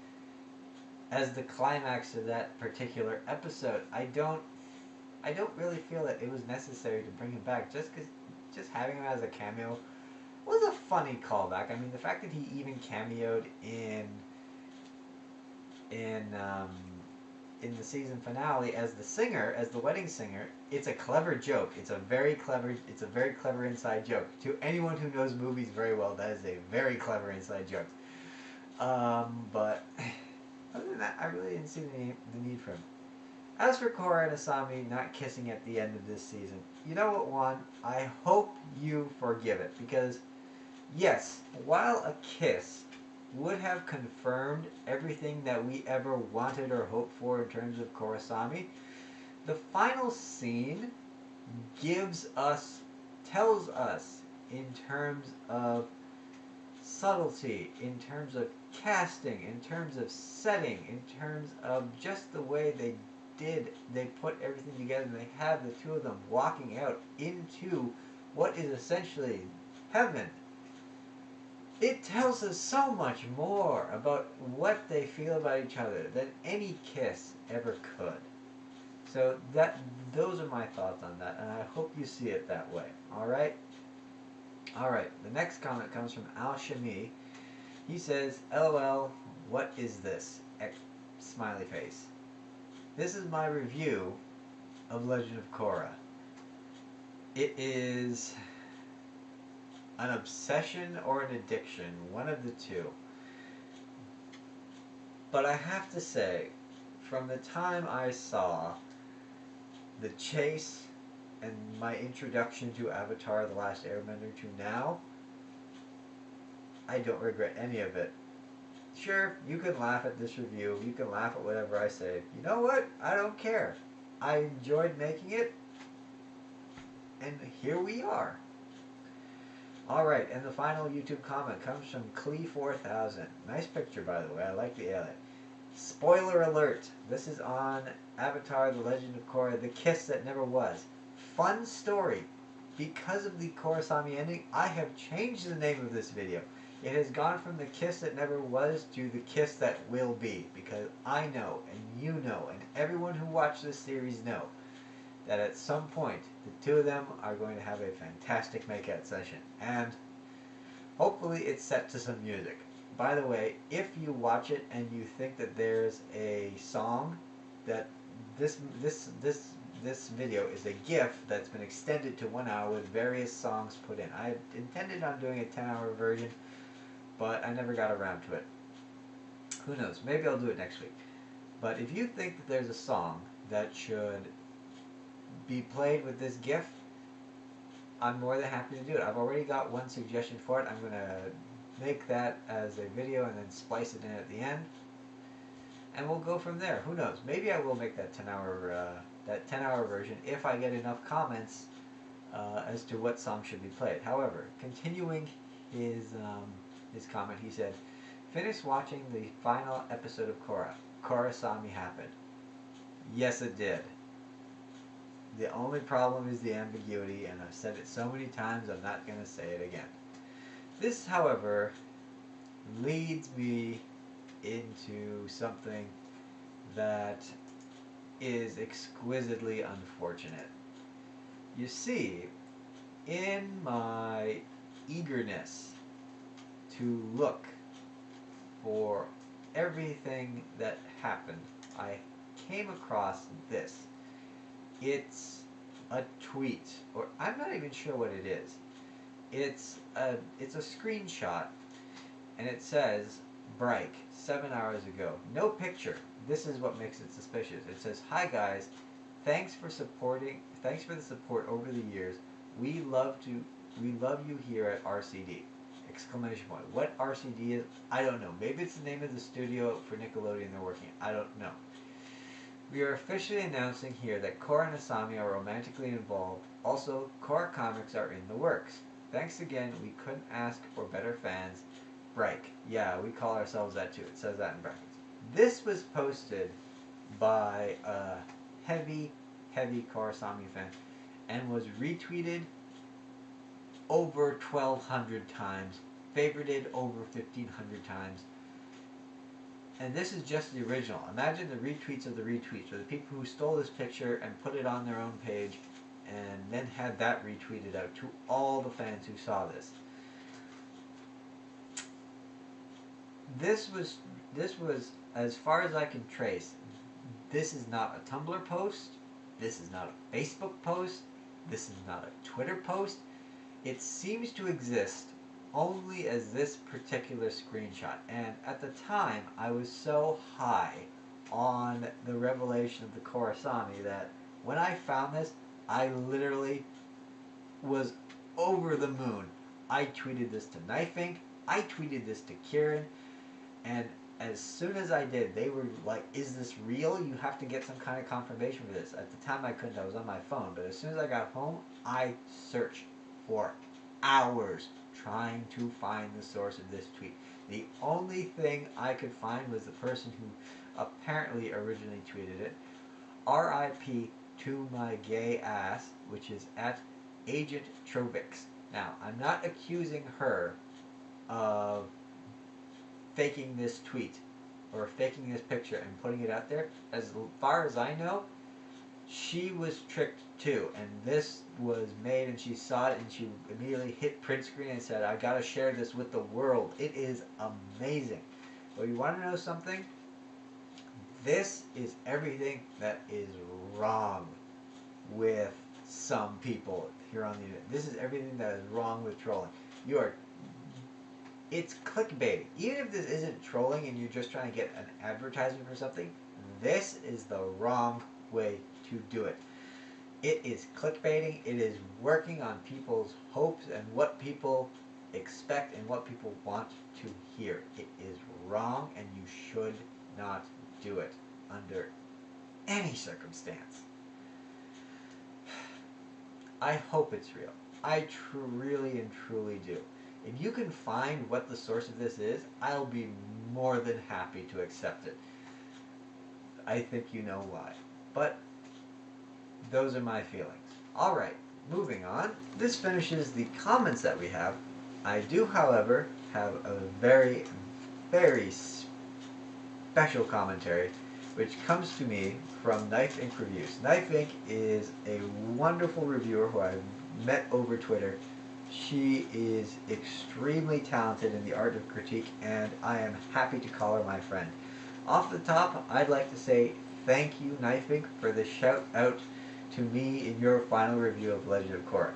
as the climax of that particular episode. I don't really feel that it was necessary to bring him back. Just having him as a cameo was a funny callback. I mean, the fact that he even cameoed in the season finale as the wedding singer, it's a clever joke. It's a very clever inside joke. To anyone who knows movies very well, that is a very clever inside joke. But other than that, I really didn't see the need for him. As for Korra and Asami not kissing at the end of this season, you know what, Juan? I hope you forgive it, because yes, while a kiss would have confirmed everything that we ever wanted or hoped for in terms of Korrasami, The final scene tells us in terms of subtlety, in terms of casting, in terms of setting, in terms of just the way they put everything together, and they have the two of them walking out into what is essentially heaven. It tells us so much more about what they feel about each other than any kiss ever could. So those are my thoughts on that, and I hope you see it that way. Alright? Alright, the next comment comes from Al Shami. He says, LOL, what is this? Smiley face. This is my review of Legend of Korra. It is an obsession or an addiction, one of the two. But I have to say, from the time I saw the chase and my introduction to Avatar The Last Airbender to now, I don't regret any of it. Sure, you can laugh at this review, you can laugh at whatever I say. You know what? I don't care. I enjoyed making it, and here we are. Alright, and the final YouTube comment comes from Klee4000. Nice picture, by the way. I like the alien. Spoiler alert. This is on Avatar The Legend of Korra, The Kiss That Never Was. Fun story. Because of the Korrasami ending, I have changed the name of this video. It has gone from The Kiss That Never Was to The Kiss That Will Be. Because I know, and you know, and everyone who watched this series know, that at some point, the two of them are going to have a fantastic make-out session. And hopefully it's set to some music. By the way, if you watch it and you think that there's a song that this video is a GIF that's been extended to 1 hour with various songs put in. I intended on doing a 10-hour version, but I never got around to it. Who knows? Maybe I'll do it next week. But if you think that there's a song that should be played with this GIF, I'm more than happy to do it. I've already got one suggestion for it. I'm going to make that as a video and then splice it in at the end. And we'll go from there. Who knows? Maybe I will make that 10-hour version if I get enough comments as to what song should be played. However, continuing his comment, he said, "Finished watching the final episode of Korra. Korrasami happened." Yes, it did. The only problem is the ambiguity, and I've said it so many times I'm not going to say it again. This, however, leads me into something that is exquisitely unfortunate. You see, in my eagerness to look for everything that happened, I came across this. It's a tweet, or I'm not even sure what it is. It's a screenshot, and it says, "Break, 7 hours ago. No picture. This is what makes it suspicious." It says, "Hi guys, thanks for the support over the years. We love you here at RCD." Exclamation point. What RCD is, I don't know. Maybe it's the name of the studio for Nickelodeon they're working at. I don't know. "We are officially announcing here that Korra and Asami are romantically involved. Also, Korra comics are in the works. Thanks again. We couldn't ask for better fans. Break." Yeah, we call ourselves that too. It says that in brackets. This was posted by a heavy Korrasami fan and was retweeted over 1,200 times, favorited over 1,500 times. And this is just the original. Imagine the retweets of the retweets, or the people who stole this picture and put it on their own page and then had that retweeted out to all the fans who saw this. This was, as far as I can trace, this is not a Tumblr post, this is not a Facebook post, this is not a Twitter post. It seems to exist only as this particular screenshot. And at the time, I was so high on the revelation of the Korrasami that when I found this, I literally was over the moon. I tweeted this to Knife Inc. I tweeted this to Kieran, and as soon as I did, they were like, "Is this real? You have to get some kind of confirmation for this." At the time, I couldn't. I was on my phone. But as soon as I got home, I searched for hours trying to find the source of this tweet. The only thing I could find was the person who apparently originally tweeted it. R.I.P. to my gay ass, which is at Agent Trovix. Now, I'm not accusing her of faking this tweet or faking this picture and putting it out there. As far as I know, she was tricked too, and this was made and she saw it and she immediately hit print screen and said, "I gotta share this with the world." It is amazing. But you want to know something? This is everything that is wrong with some people here on the internet. This is everything that is wrong with trolling. It's clickbait. Even if this isn't trolling and you're just trying to get an advertisement for something, this is the wrong way to do it. It is clickbaiting. It is working on people's hopes and what people expect and what people want to hear. It is wrong, and you should not do it under any circumstance. I hope it's real. I really and truly do. If you can find what the source of this is, I'll be more than happy to accept it. I think you know why. But those are my feelings. Alright, moving on. This finishes the comments that we have. I do, however, have a very, very special commentary which comes to me from Knife Ink Reviews. Knife Ink is a wonderful reviewer who I've met over Twitter. She is extremely talented in the art of critique, and I am happy to call her my friend. Off the top, I'd like to say thank you, Knife Ink, for the shout out to me in your final review of Legend of Korra.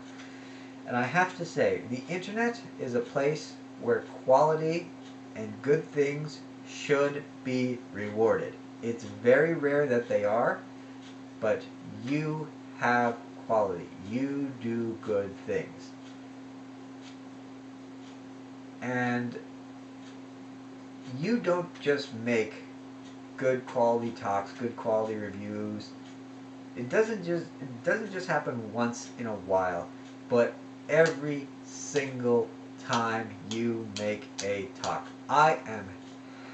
And I have to say, the internet is a place where quality and good things should be rewarded. It's very rare that they are, but you have quality. You do good things. And you don't just make good quality talks, good quality reviews. It doesn't just happen once in a while, but every single time you make a talk. I am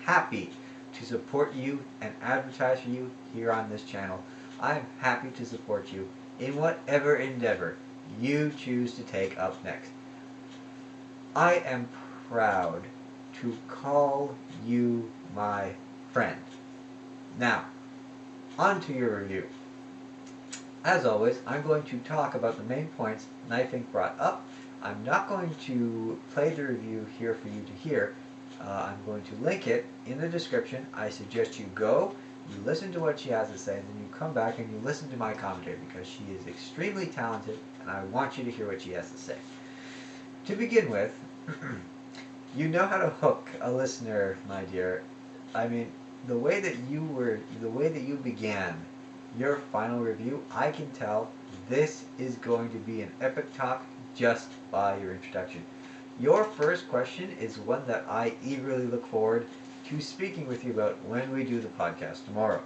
happy to support you and advertise for you here on this channel. I'm happy to support you in whatever endeavor you choose to take up next. I am proud to call you my friend. Now, on to your review. As always, I'm going to talk about the main points Knife Ink brought up. I'm not going to play the review here for you to hear. I'm going to link it in the description. I suggest you go, you listen to what she has to say, and then you come back and you listen to my commentary, because she is extremely talented and I want you to hear what she has to say. To begin with, you know how to hook a listener, my dear. I mean, the way that you began your final review, I can tell this is going to be an epic talk just by your introduction. Your first question is one that I eagerly look forward to speaking with you about when we do the podcast tomorrow.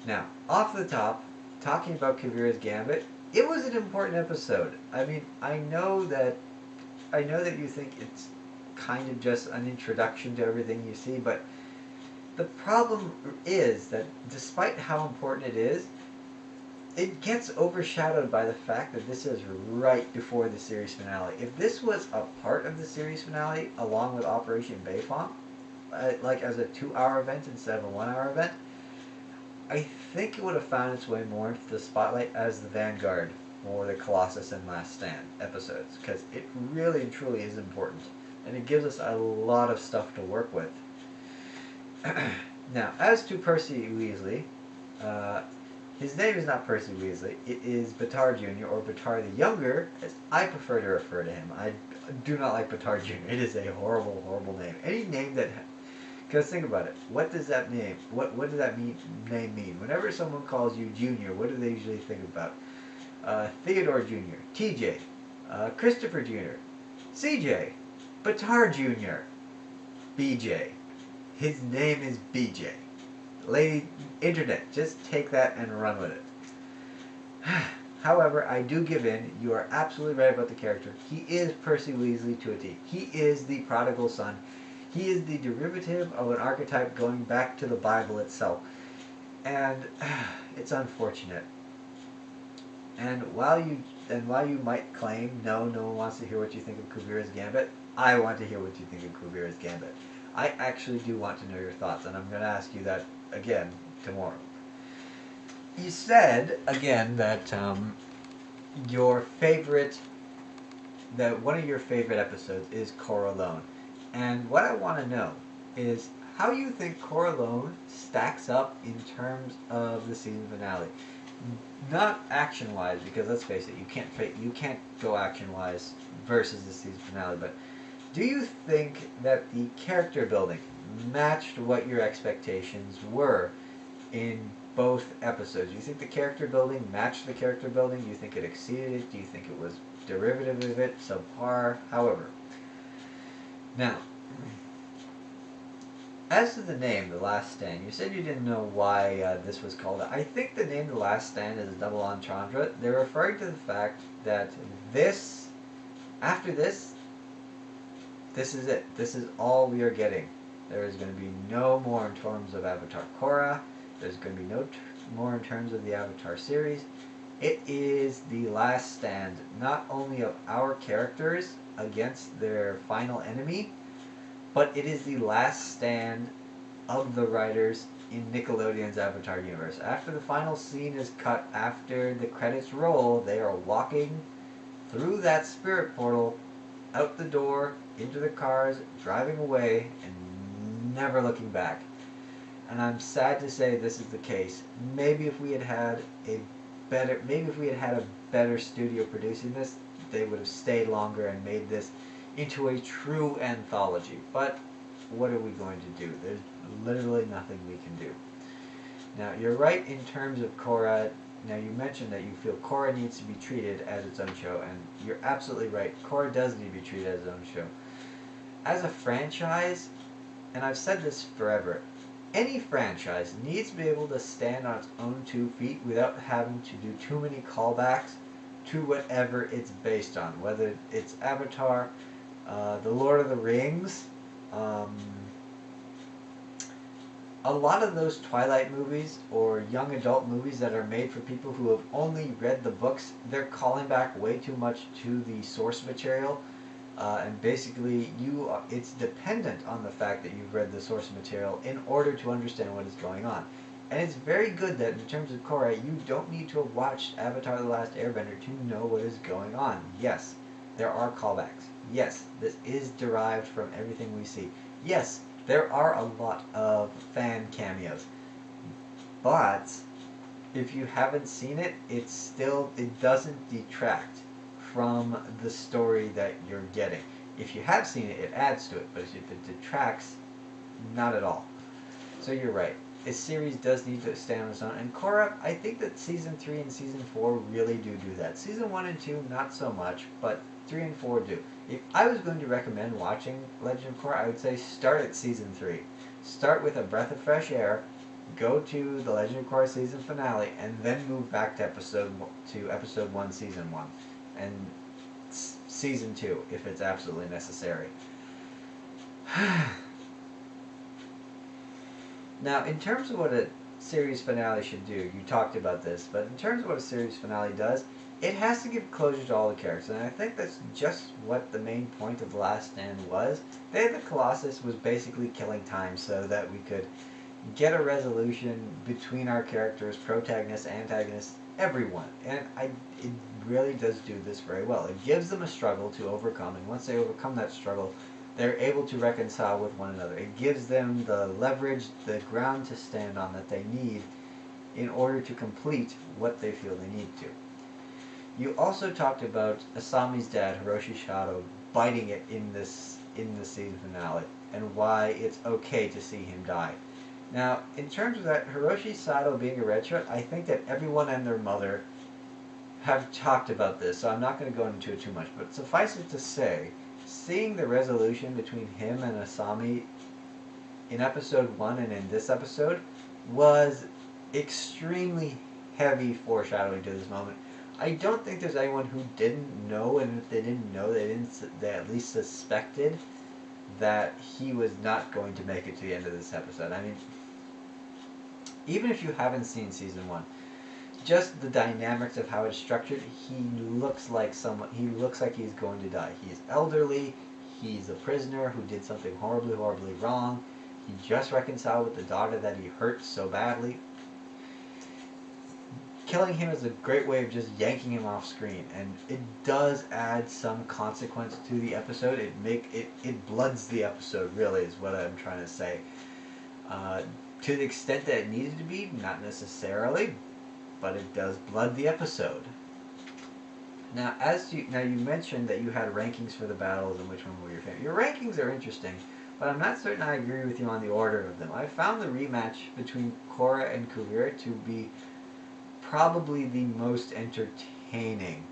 Now, off the top, talking about Kuvira's Gambit, it was an important episode. I mean, I know that you think it's kind of just an introduction to everything you see, but the problem is that despite how important it is, it gets overshadowed by the fact that this is right before the series finale. If this was a part of the series finale, along with Operation Bayfong, like as a 2-hour event instead of a 1-hour event, I think it would have found its way more into the spotlight as the Vanguard or the Colossus and Last Stand episodes, because it really and truly is important, and it gives us a lot of stuff to work with. Now, as to Percy Weasley, his name is not Percy Weasley, it is Batar Jr., or Batar the Younger, as I prefer to refer to him. I do not like Batar Jr., it is a horrible, horrible name. Any name that, because think about it, what does that name, what does that name mean? Whenever someone calls you Junior, what do they usually think about? Theodore Jr., TJ, Christopher Jr., CJ, Batar Jr., BJ. His name is BJ. Lady Internet, just take that and run with it. However, I do give in. You are absolutely right about the character. He is Percy Weasley to a T. He is the prodigal son. He is the derivative of an archetype going back to the Bible itself. And it's unfortunate. And while you might claim, no one wants to hear what you think of Kuvira's Gambit, I want to hear what you think of Kuvira's Gambit. I actually do want to know your thoughts, and I'm going to ask you that again tomorrow. You said again that one of your favorite episodes is Korra alone, and what I want to know is how you think Korra alone stacks up in terms of the season finale. Not action-wise, because let's face it, you can't go action-wise versus the season finale. But do you think that the character building matched what your expectations were in both episodes? Do you think the character building matched the character building? Do you think it exceeded it? Do you think it was derivative of it, subpar? However, now, as to the name, The Last Stand, you said you didn't know why this was called. I think the name The Last Stand is a double entendre. They're referring to the fact that after this is it. This is all we are getting. There is going to be no more in terms of Avatar Korra. There's going to be no more in terms of the Avatar series. It is the last stand, not only of our characters against their final enemy, but it is the last stand of the writers in Nickelodeon's Avatar universe. After the final scene is cut, after the credits roll, they are walking through that spirit portal, out the door, into the cars, driving away, and never looking back. And I'm sad to say this is the case. Maybe if we had had a better studio producing this, they would have stayed longer and made this into a true anthology. But what are we going to do? There's literally nothing we can do. Now, you're right in terms of Korra. Now, you mentioned that you feel Korra needs to be treated as its own show, and you're absolutely right. Korra does need to be treated as its own show. As a franchise, and I've said this forever, any franchise needs to be able to stand on its own 2 feet without having to do too many callbacks to whatever it's based on, whether it's Avatar, The Lord of the Rings. A lot of those Twilight movies or young adult movies that are made for people who have only read the books, they're calling back way too much to the source material. And basically, it's dependent on the fact that you've read the source material in order to understand what is going on. And it's very good that in terms of Korra, you don't need to have watched Avatar The Last Airbender to know what is going on. Yes, there are callbacks. Yes, this is derived from everything we see. Yes, there are a lot of fan cameos. But if you haven't seen it, it doesn't detract from the story that you're getting. If you have seen it, it adds to it, but if it detracts, not at all. So you're right. This series does need to stand on its own. And Korra, I think that Season 3 and Season 4 really do that. Season 1 and 2, not so much, but 3 and 4 do. If I was going to recommend watching Legend of Korra, I would say start at Season 3. Start with a breath of fresh air, go to the Legend of Korra season finale, and then move back to episode 1, Season 1. And Season 2, if it's absolutely necessary. Now, in terms of what a series finale should do, you talked about this, but in terms of what a series finale does, it has to give closure to all the characters, and I think that's just what the main point of The Last Stand was. Day of the Colossus was basically killing time so that we could get a resolution between our characters, protagonists, antagonists, everyone, and it really does do this very well. It gives them a struggle to overcome, and once they overcome that struggle, they're able to reconcile with one another. It gives them the leverage, the ground to stand on that they need in order to complete what they feel they need to. You also talked about Asami's dad, Hiroshi Sato, biting it in the season finale, and why it's okay to see him die. Now, in terms of that, Hiroshi Sato being a red shirt, I think that everyone and their mother have talked about this, so I'm not going to go into it too much, but suffice it to say, seeing the resolution between him and Asami, in episode 1 and in this episode was extremely heavy foreshadowing to this moment. I don't think there's anyone who didn't know, and if they didn't know, they at least suspected that he was not going to make it to the end of this episode. I mean, even if you haven't seen season 1, just the dynamics of how it's structured, he looks like he's going to die. He is elderly, he's a prisoner who did something horribly, horribly wrong. He just reconciled with the daughter that he hurt so badly. Killing him is a great way of just yanking him off screen, and it does add some consequence to the episode. It bloods the episode, really, is what I'm trying to say. To the extent that it needed to be, not necessarily, but it does blood the episode. Now, you mentioned that you had rankings for the battles and which one were your favorite. Your rankings are interesting, but I'm not certain I agree with you on the order of them. I found the rematch between Korra and Kuvira to be probably the most entertaining,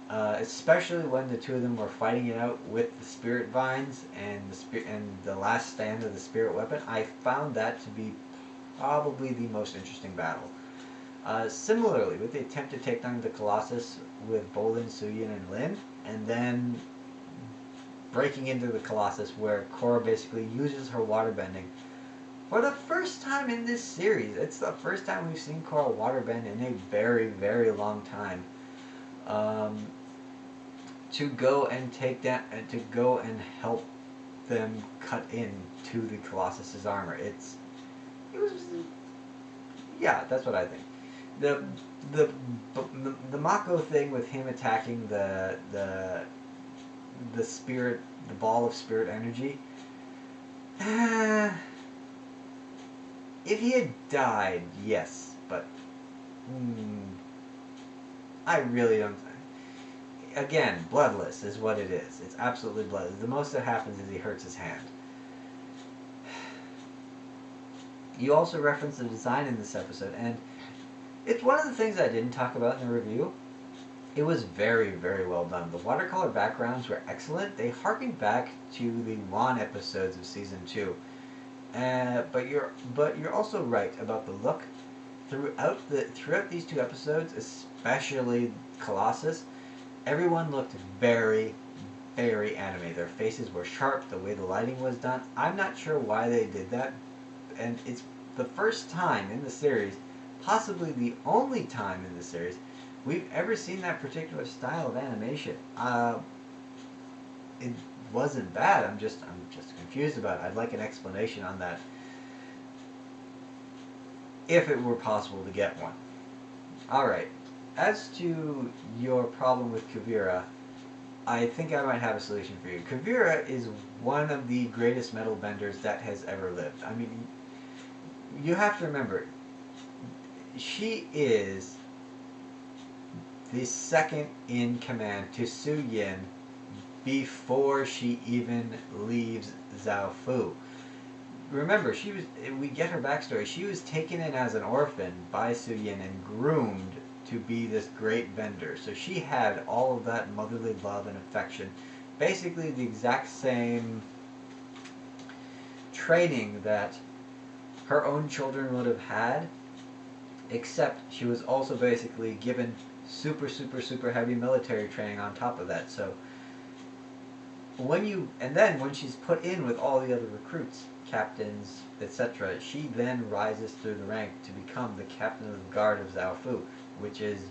especially when the two of them were fighting it out with the spirit vines and the last stand of the spirit weapon. I found that to be probably the most interesting battle. Similarly, with the attempt to take down the Colossus with Bolin, Suyin, and Lin, and then breaking into the Colossus where Korra basically uses her waterbending for the first time in this series. It's the first time we've seen Korra waterbend in a very, very long time. To go and take that, and to go and help them cut into the Colossus's armor. Yeah, that's what I think. The Mako thing with him attacking the spirit, the ball of spirit energy. If he had died, yes, but I really don't. Again, bloodless is what it is. It's absolutely bloodless. The most that happens is he hurts his hand. You also referenced the design in this episode, and it's one of the things I didn't talk about in the review. It was very, very well done. The watercolor backgrounds were excellent. They harkened back to the Wan episodes of season 2. But you're also right about the look. Throughout these 2 episodes, especially Colossus, everyone looked very, very anime. Their faces were sharp, the way the lighting was done. I'm not sure why they did that, and it's the first time in the series, possibly the only time in the series, we've ever seen that particular style of animation. It wasn't bad. I'm just confused about it. I'd like an explanation on that, if it were possible to get one. Alright, as to your problem with Kuvira, I think I might have a solution for you. Kuvira is one of the greatest metal benders that has ever lived. I mean, you have to remember, she is the second in command to Su Yin before she even leaves Zhao Fu. Remember, we get her backstory. She was taken in as an orphan by Su Yin and groomed to be this great vendor. So she had all of that motherly love and affection. Basically the exact same training that her own children would have had, except she was also basically given super, super, super heavy military training on top of that. So when she's put in with all the other recruits, captains, etc., she then rises through the rank to become the captain of the guard of Zhao Fu, which is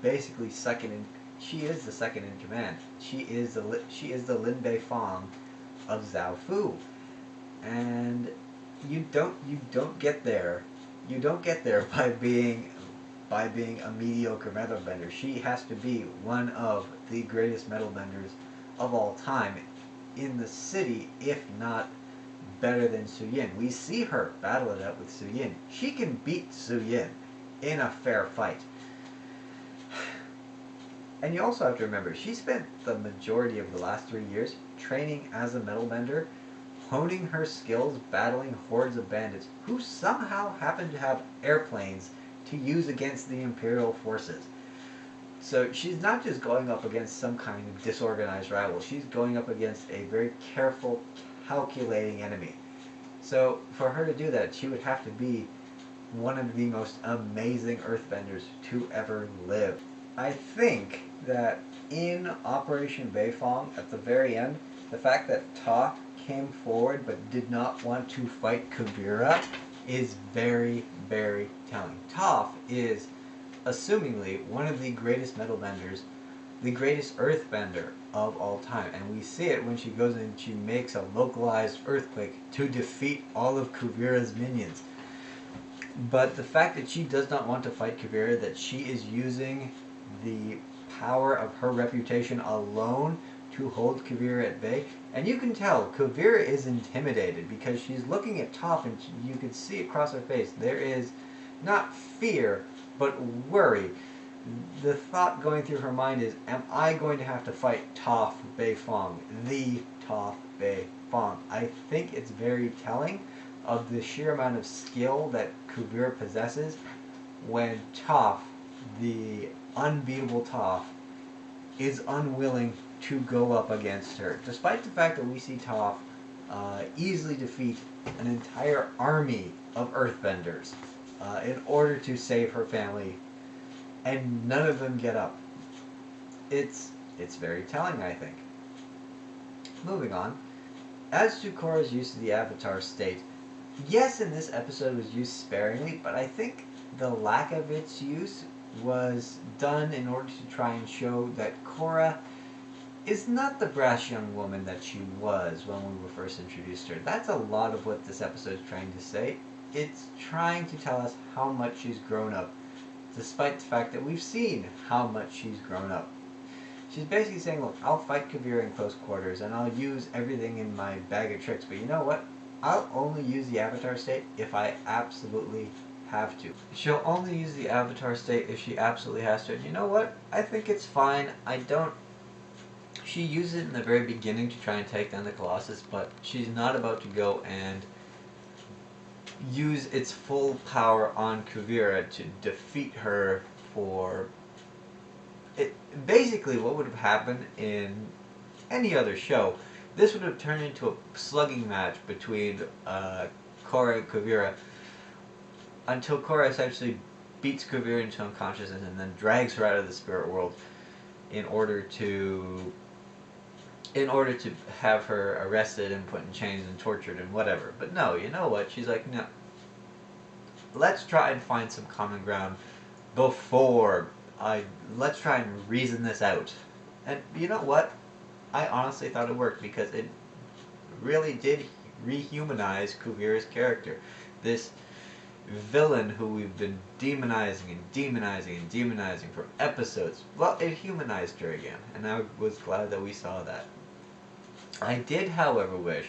basically she is the second in command. She is the Lin Bei Fong of Zhao Fu. And you don't get there by being a mediocre metal bender. She has to be one of the greatest metal benders of all time in the city, if not better than Su Yin. We see her battle it out with Su Yin. She can beat Su Yin in a fair fight. And you also have to remember, she spent the majority of the last 3 years training as a metal bender, honing her skills battling hordes of bandits who somehow happen to have airplanes to use against the Imperial forces. So she's not just going up against some kind of disorganized rival. She's going up against a very careful, calculating enemy. So for her to do that, she would have to be one of the most amazing earthbenders to ever live. I think that in Operation Beifong, at the very end, the fact that Toph came forward but did not want to fight Kuvira is very, very telling. Toph is, assumingly, one of the greatest metal benders, the greatest earthbender of all time. And we see it when she goes in and she makes a localized earthquake to defeat all of Kuvira's minions. But the fact that she does not want to fight Kuvira, that she is using the power of her reputation alone to hold Kuvira at bay, and you can tell Kuvira is intimidated because she's looking at Toph and you can see across her face there is not fear but worry. The thought going through her mind is, am I going to have to fight Toph Beifong, the Toph Beifong? I think it's very telling of the sheer amount of skill that Kuvira possesses when Toph, the unbeatable Toph, is unwilling to go up against her. Despite the fact that we see Toph easily defeat an entire army of earthbenders in order to save her family, and none of them get up. It's very telling, I think. Moving on. As to Korra's use of the Avatar state, yes, in this episode was used sparingly, but I think the lack of its use was done in order to try and show that Korra is not the brash young woman that she was when we were first introduced to her. That's a lot of what this episode is trying to say. It's trying to tell us how much she's grown up, despite the fact that we've seen how much she's grown up. She's basically saying, look, I'll fight Kuvira in close quarters, and I'll use everything in my bag of tricks, but you know what? I'll only use the Avatar state if I absolutely have to. She'll only use the Avatar state if she absolutely has to, and you know what? I think it's fine. She uses it in the very beginning to try and take down the Colossus, but she's not about to go and use its full power on Kuvira to defeat her for... Basically, what would have happened in any other show, this would have turned into a slugging match between Korra and Kuvira until Korra essentially beats Kuvira into unconsciousness and then drags her out of the spirit world in order to have her arrested and put in chains and tortured and whatever. But no, you know what? She's like, no. Let's try and find some common ground before let's try and reason this out. And you know what? I honestly thought it worked because it really did rehumanize Kuvira's character. This villain who we've been demonizing and demonizing and demonizing for episodes. Well, it humanized her again, and I was glad that we saw that. I did, however, wish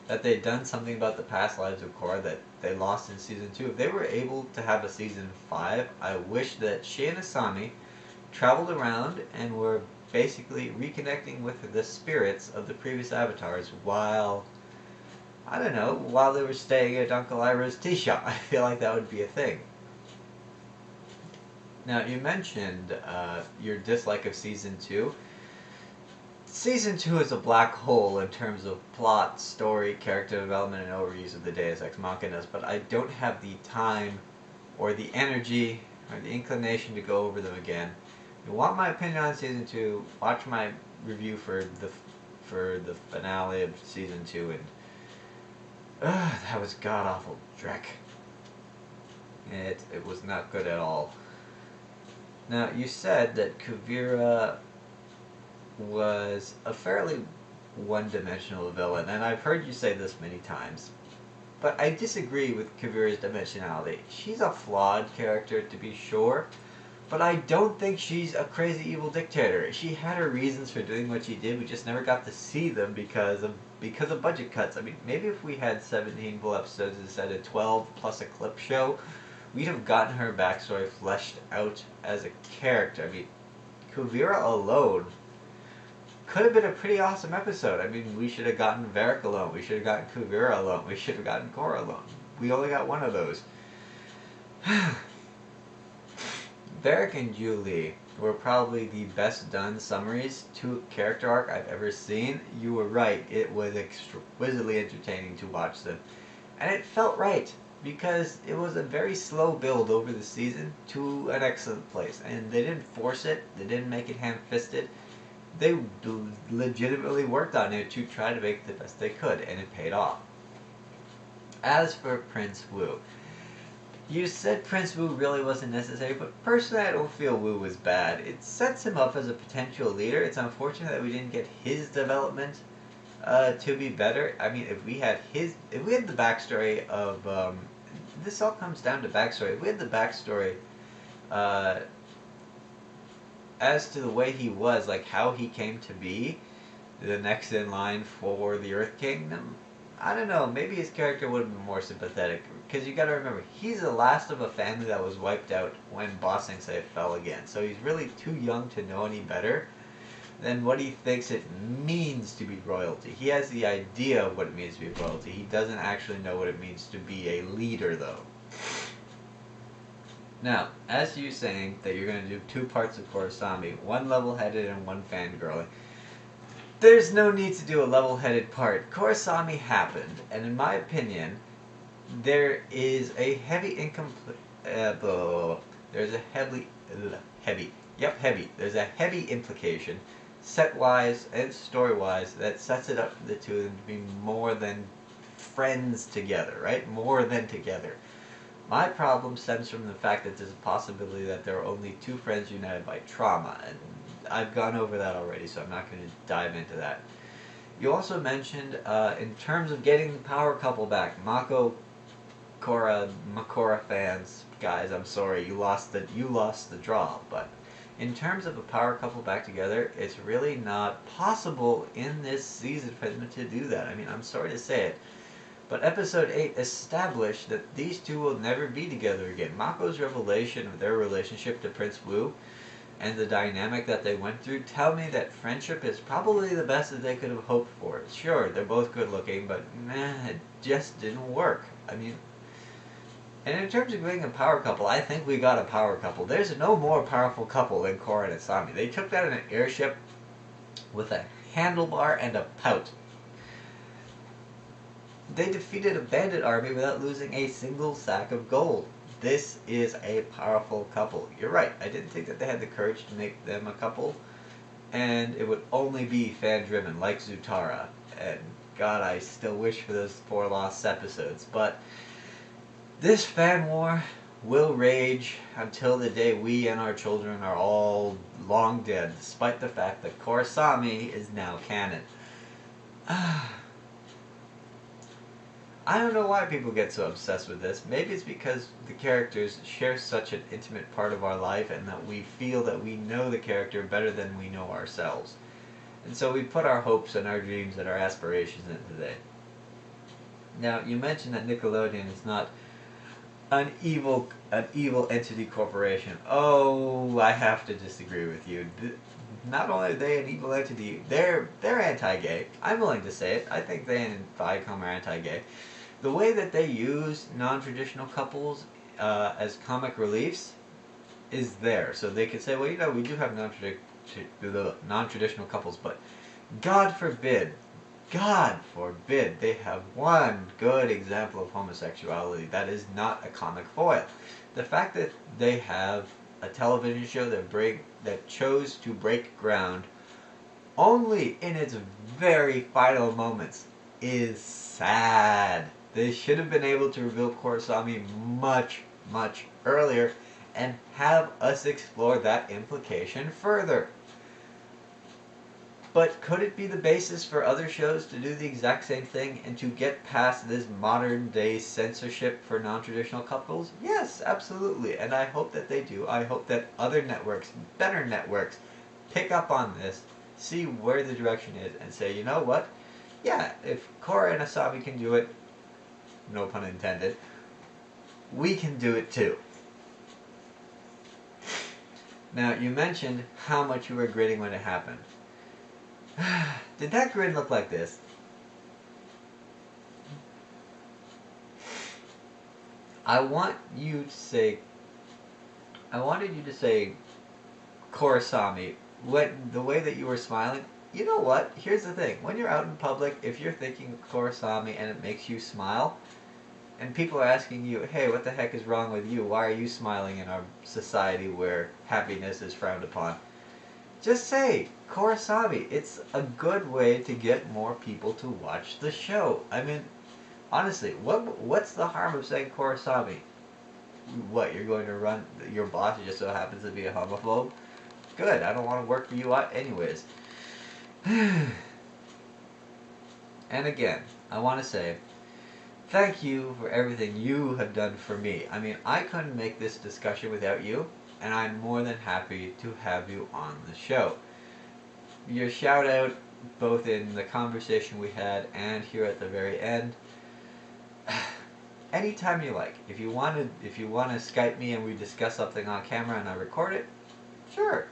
that they'd done something about the past lives of Korra that they lost in Season 2. If they were able to have a Season 5, I wish that she and Asami traveled around and were basically reconnecting with the spirits of the previous avatars while, I don't know, while they were staying at Uncle Ira's tea shop. I feel like that would be a thing. Now, you mentioned your dislike of Season 2. Season 2 is a black hole in terms of plot, story, character development, and overuse of the Deus Ex Machinas, but I don't have the time or the energy or the inclination to go over them again. If you want my opinion on Season 2, watch my review for the finale of Season 2, and that was god-awful dreck. It was not good at all. Now, you said that Kuvira was a fairly one-dimensional villain, and I've heard you say this many times. But I disagree with Kuvira's dimensionality. She's a flawed character, to be sure, but I don't think she's a crazy evil dictator. She had her reasons for doing what she did, we just never got to see them because of budget cuts. I mean, maybe if we had 17 full episodes instead of 12 plus a clip show, we'd have gotten her backstory fleshed out as a character. I mean, Kuvira alone could have been a pretty awesome episode. I mean, we should have gotten Varric alone. We should have gotten Kuvira alone. We should have gotten Korra alone. We only got one of those. Varric and Julie were probably the best done summaries to a character arc I've ever seen. You were right. It was exquisitely entertaining to watch them. And it felt right because it was a very slow build over the season to an excellent place. And they didn't force it, they didn't make it ham fisted. They legitimately worked on it to try to make it the best they could, and it paid off. As for Prince Wu, you said Prince Wu really wasn't necessary, but personally I don't feel Wu was bad. It sets him up as a potential leader. It's unfortunate that we didn't get his development to be better. I mean, if we had the backstory of, this all comes down to backstory. If we had the backstory uh, as to the way he was, like how he came to be the next in line for the Earth Kingdom, I don't know, maybe his character would have been more sympathetic. Because you gotta remember, he's the last of a family that was wiped out when Ba Sing Se fell again. So he's really too young to know any better than what he thinks it means to be royalty. He has the idea of what it means to be royalty. He doesn't actually know what it means to be a leader, though. Now, as you saying that you're going to do 2 parts of Korrasami, one level-headed and one fangirling, there's no need to do a level-headed part. Korrasami happened, and in my opinion, there is a heavy there's a heavy implication, set-wise and story-wise, that sets it up for the two of them to be more than friends together, right? More than together. My problem stems from the fact that there's a possibility that there are only 2 friends united by trauma, and I've gone over that already, so I'm not going to dive into that. You also mentioned, in terms of getting the power couple back, Mako, Korra, Makora fans, guys, I'm sorry, you lost the draw, but in terms of a power couple back together, it's really not possible in this season for them to do that. I mean, I'm sorry to say it, but episode 8 established that these two will never be together again. Mako's revelation of their relationship to Prince Wu and the dynamic that they went through tell me that friendship is probably the best that they could have hoped for. Sure, they're both good looking, but it just didn't work. I mean, and in terms of being a power couple, I think we got a power couple. There's no more powerful couple than Korra and Asami. They took down an airship with a handlebar and a pout. They defeated a bandit army without losing a single sack of gold. This is a powerful couple. You're right, I didn't think that they had the courage to make them a couple, and it would only be fan-driven, like Zutara. And God, I still wish for those 4 lost episodes, but this fan war will rage until the day we and our children are all long dead, despite the fact that Korrasami is now canon. I don't know why people get so obsessed with this. Maybe it's because the characters share such an intimate part of our life and that we feel that we know the character better than we know ourselves. And so we put our hopes and our dreams and our aspirations into it. Now, you mentioned that Nickelodeon is not an evil entity corporation. Oh, I have to disagree with you. Not only are they an evil entity, they're anti-gay. I'm willing to say it. I think they and Viacom are anti-gay. The way that they use non-traditional couples as comic reliefs is there. So they could say, well, you know, we do have non-traditional couples, but God forbid they have one good example of homosexuality that is not a comic foil. The fact that they have a television show that chose to break ground only in its very final moments is sad. They should have been able to reveal Korrasami much, much earlier and have us explore that implication further. But could it be the basis for other shows to do the exact same thing and to get past this modern day censorship for non-traditional couples? Yes, absolutely. And I hope that they do. I hope that other networks, better networks, pick up on this, see where the direction is, and say, you know what? Yeah, if Korra and Asami can do it, no pun intended, we can do it too. Now, you mentioned how much you were gritting when it happened. Did that grin look like this? I wanted you to say Korrasami, the way that you were smiling. You know what? Here's the thing. When you're out in public, if you're thinking of Korrasami and it makes you smile, and people are asking you, hey, what the heck is wrong with you? Why are you smiling in our society where happiness is frowned upon? Just say Korrasami. It's a good way to get more people to watch the show. I mean, honestly, what's the harm of saying Korrasami? What, you're going to run, your boss just so happens to be a homophobe? Good, I don't want to work for you anyways. And again, I want to say, thank you for everything you have done for me. I mean, I couldn't make this discussion without you, and I'm more than happy to have you on the show. Your shout out, both in the conversation we had and here at the very end, anytime you like. If you want to Skype me and we discuss something on camera and I record it, sure.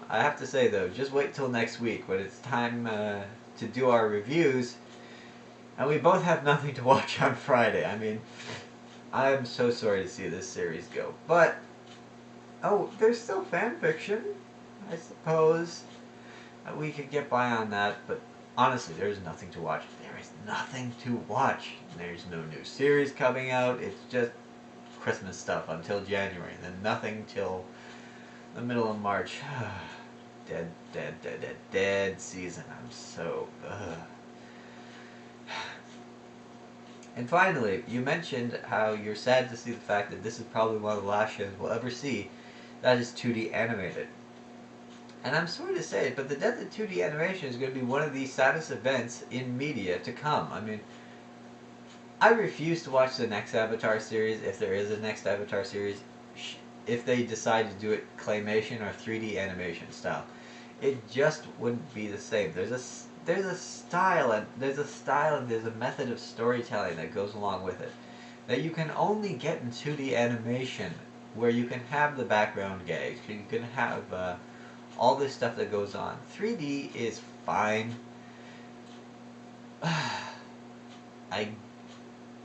I have to say though, just wait till next week when it's time to do our reviews, and we both have nothing to watch on Friday. I mean, I'm so sorry to see this series go, but oh, there's still fan fiction. I suppose we could get by on that, but honestly, there's nothing to watch. There is nothing to watch. There's no new series coming out. It's just Christmas stuff until January, and then nothing till the middle of March. Dead season. I'm so... And finally, you mentioned how you're sad to see the fact that this is probably one of the last shows we'll ever see that is 2D animated. And I'm sorry to say it, but the death of 2D animation is going to be one of the saddest events in media to come. I mean, I refuse to watch the next Avatar series, if there is a next Avatar series, if they decide to do it claymation or 3D animation style. It just wouldn't be the same. There's a style and there's a method of storytelling that goes along with it that you can only get in 2D animation, where you can have the background gags, you can have all this stuff that goes on. 3D is fine. 3D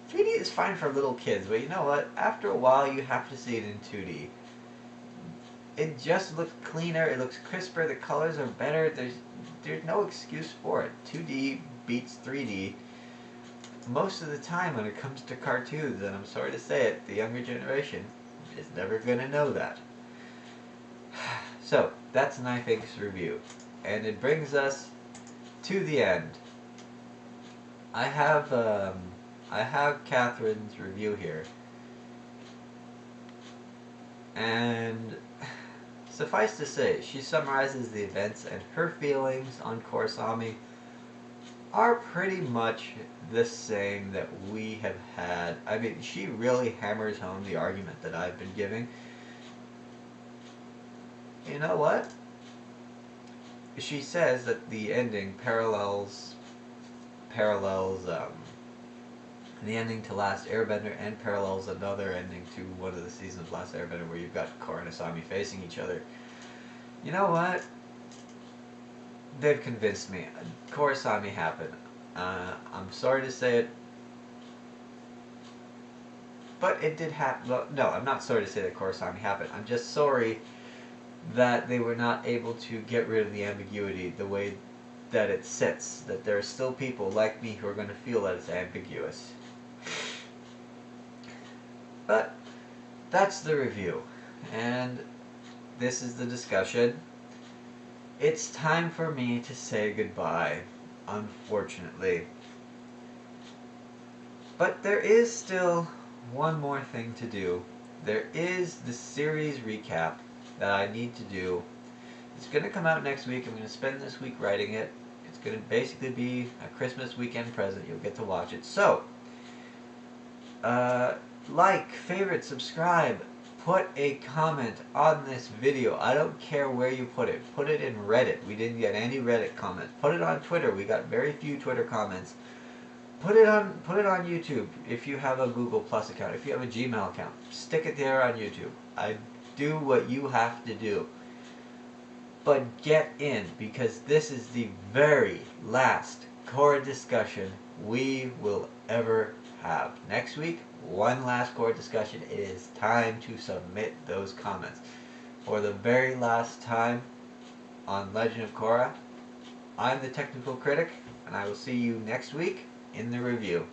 is fine for little kids, but you know what? After a while, you have to see it in 2D. It just looks cleaner, it looks crisper, the colors are better, there's no excuse for it. 2D beats 3D most of the time when it comes to cartoons, and I'm sorry to say it, the younger generation is never going to know that. So, that's Knife Inc.'s review, and it brings us to the end. I have Catherine's review here, and suffice to say, she summarizes the events, and her feelings on Korrasami are pretty much the same that we have had. I mean, she really hammers home the argument that I've been giving. You know what? She says that the ending parallels the ending to Last Airbender, and parallels another ending to one of the seasons of Last Airbender where you've got Korra and Asami facing each other. You know what? They've convinced me. Korrasami happened. I'm sorry to say it, but it did happen. Well, no, I'm not sorry to say that Korrasami happened. I'm just sorry that they were not able to get rid of the ambiguity the way that it sits. That there are still people like me who are going to feel that it's ambiguous. But that's the review, and this is the discussion. It's time for me to say goodbye, unfortunately. But there is still one more thing to do. There is the series recap that I need to do. It's going to come out next week. I'm going to spend this week writing it. It's going to basically be a Christmas weekend present. You'll get to watch it. So, like, favorite, subscribe, put a comment on this video. I don't care where you put it. Put it in Reddit. We didn't get any Reddit comments. Put it on Twitter. We got very few Twitter comments. Put it on YouTube if you have a Google Plus account. If you have a Gmail account, stick it there on YouTube. I do what you have to do. But get in, because this is the very last Korra discussion we will ever have. Next week, one last Korra discussion. It is time to submit those comments. For the very last time on Legend of Korra, I'm the Technical Critic, and I will see you next week in the review.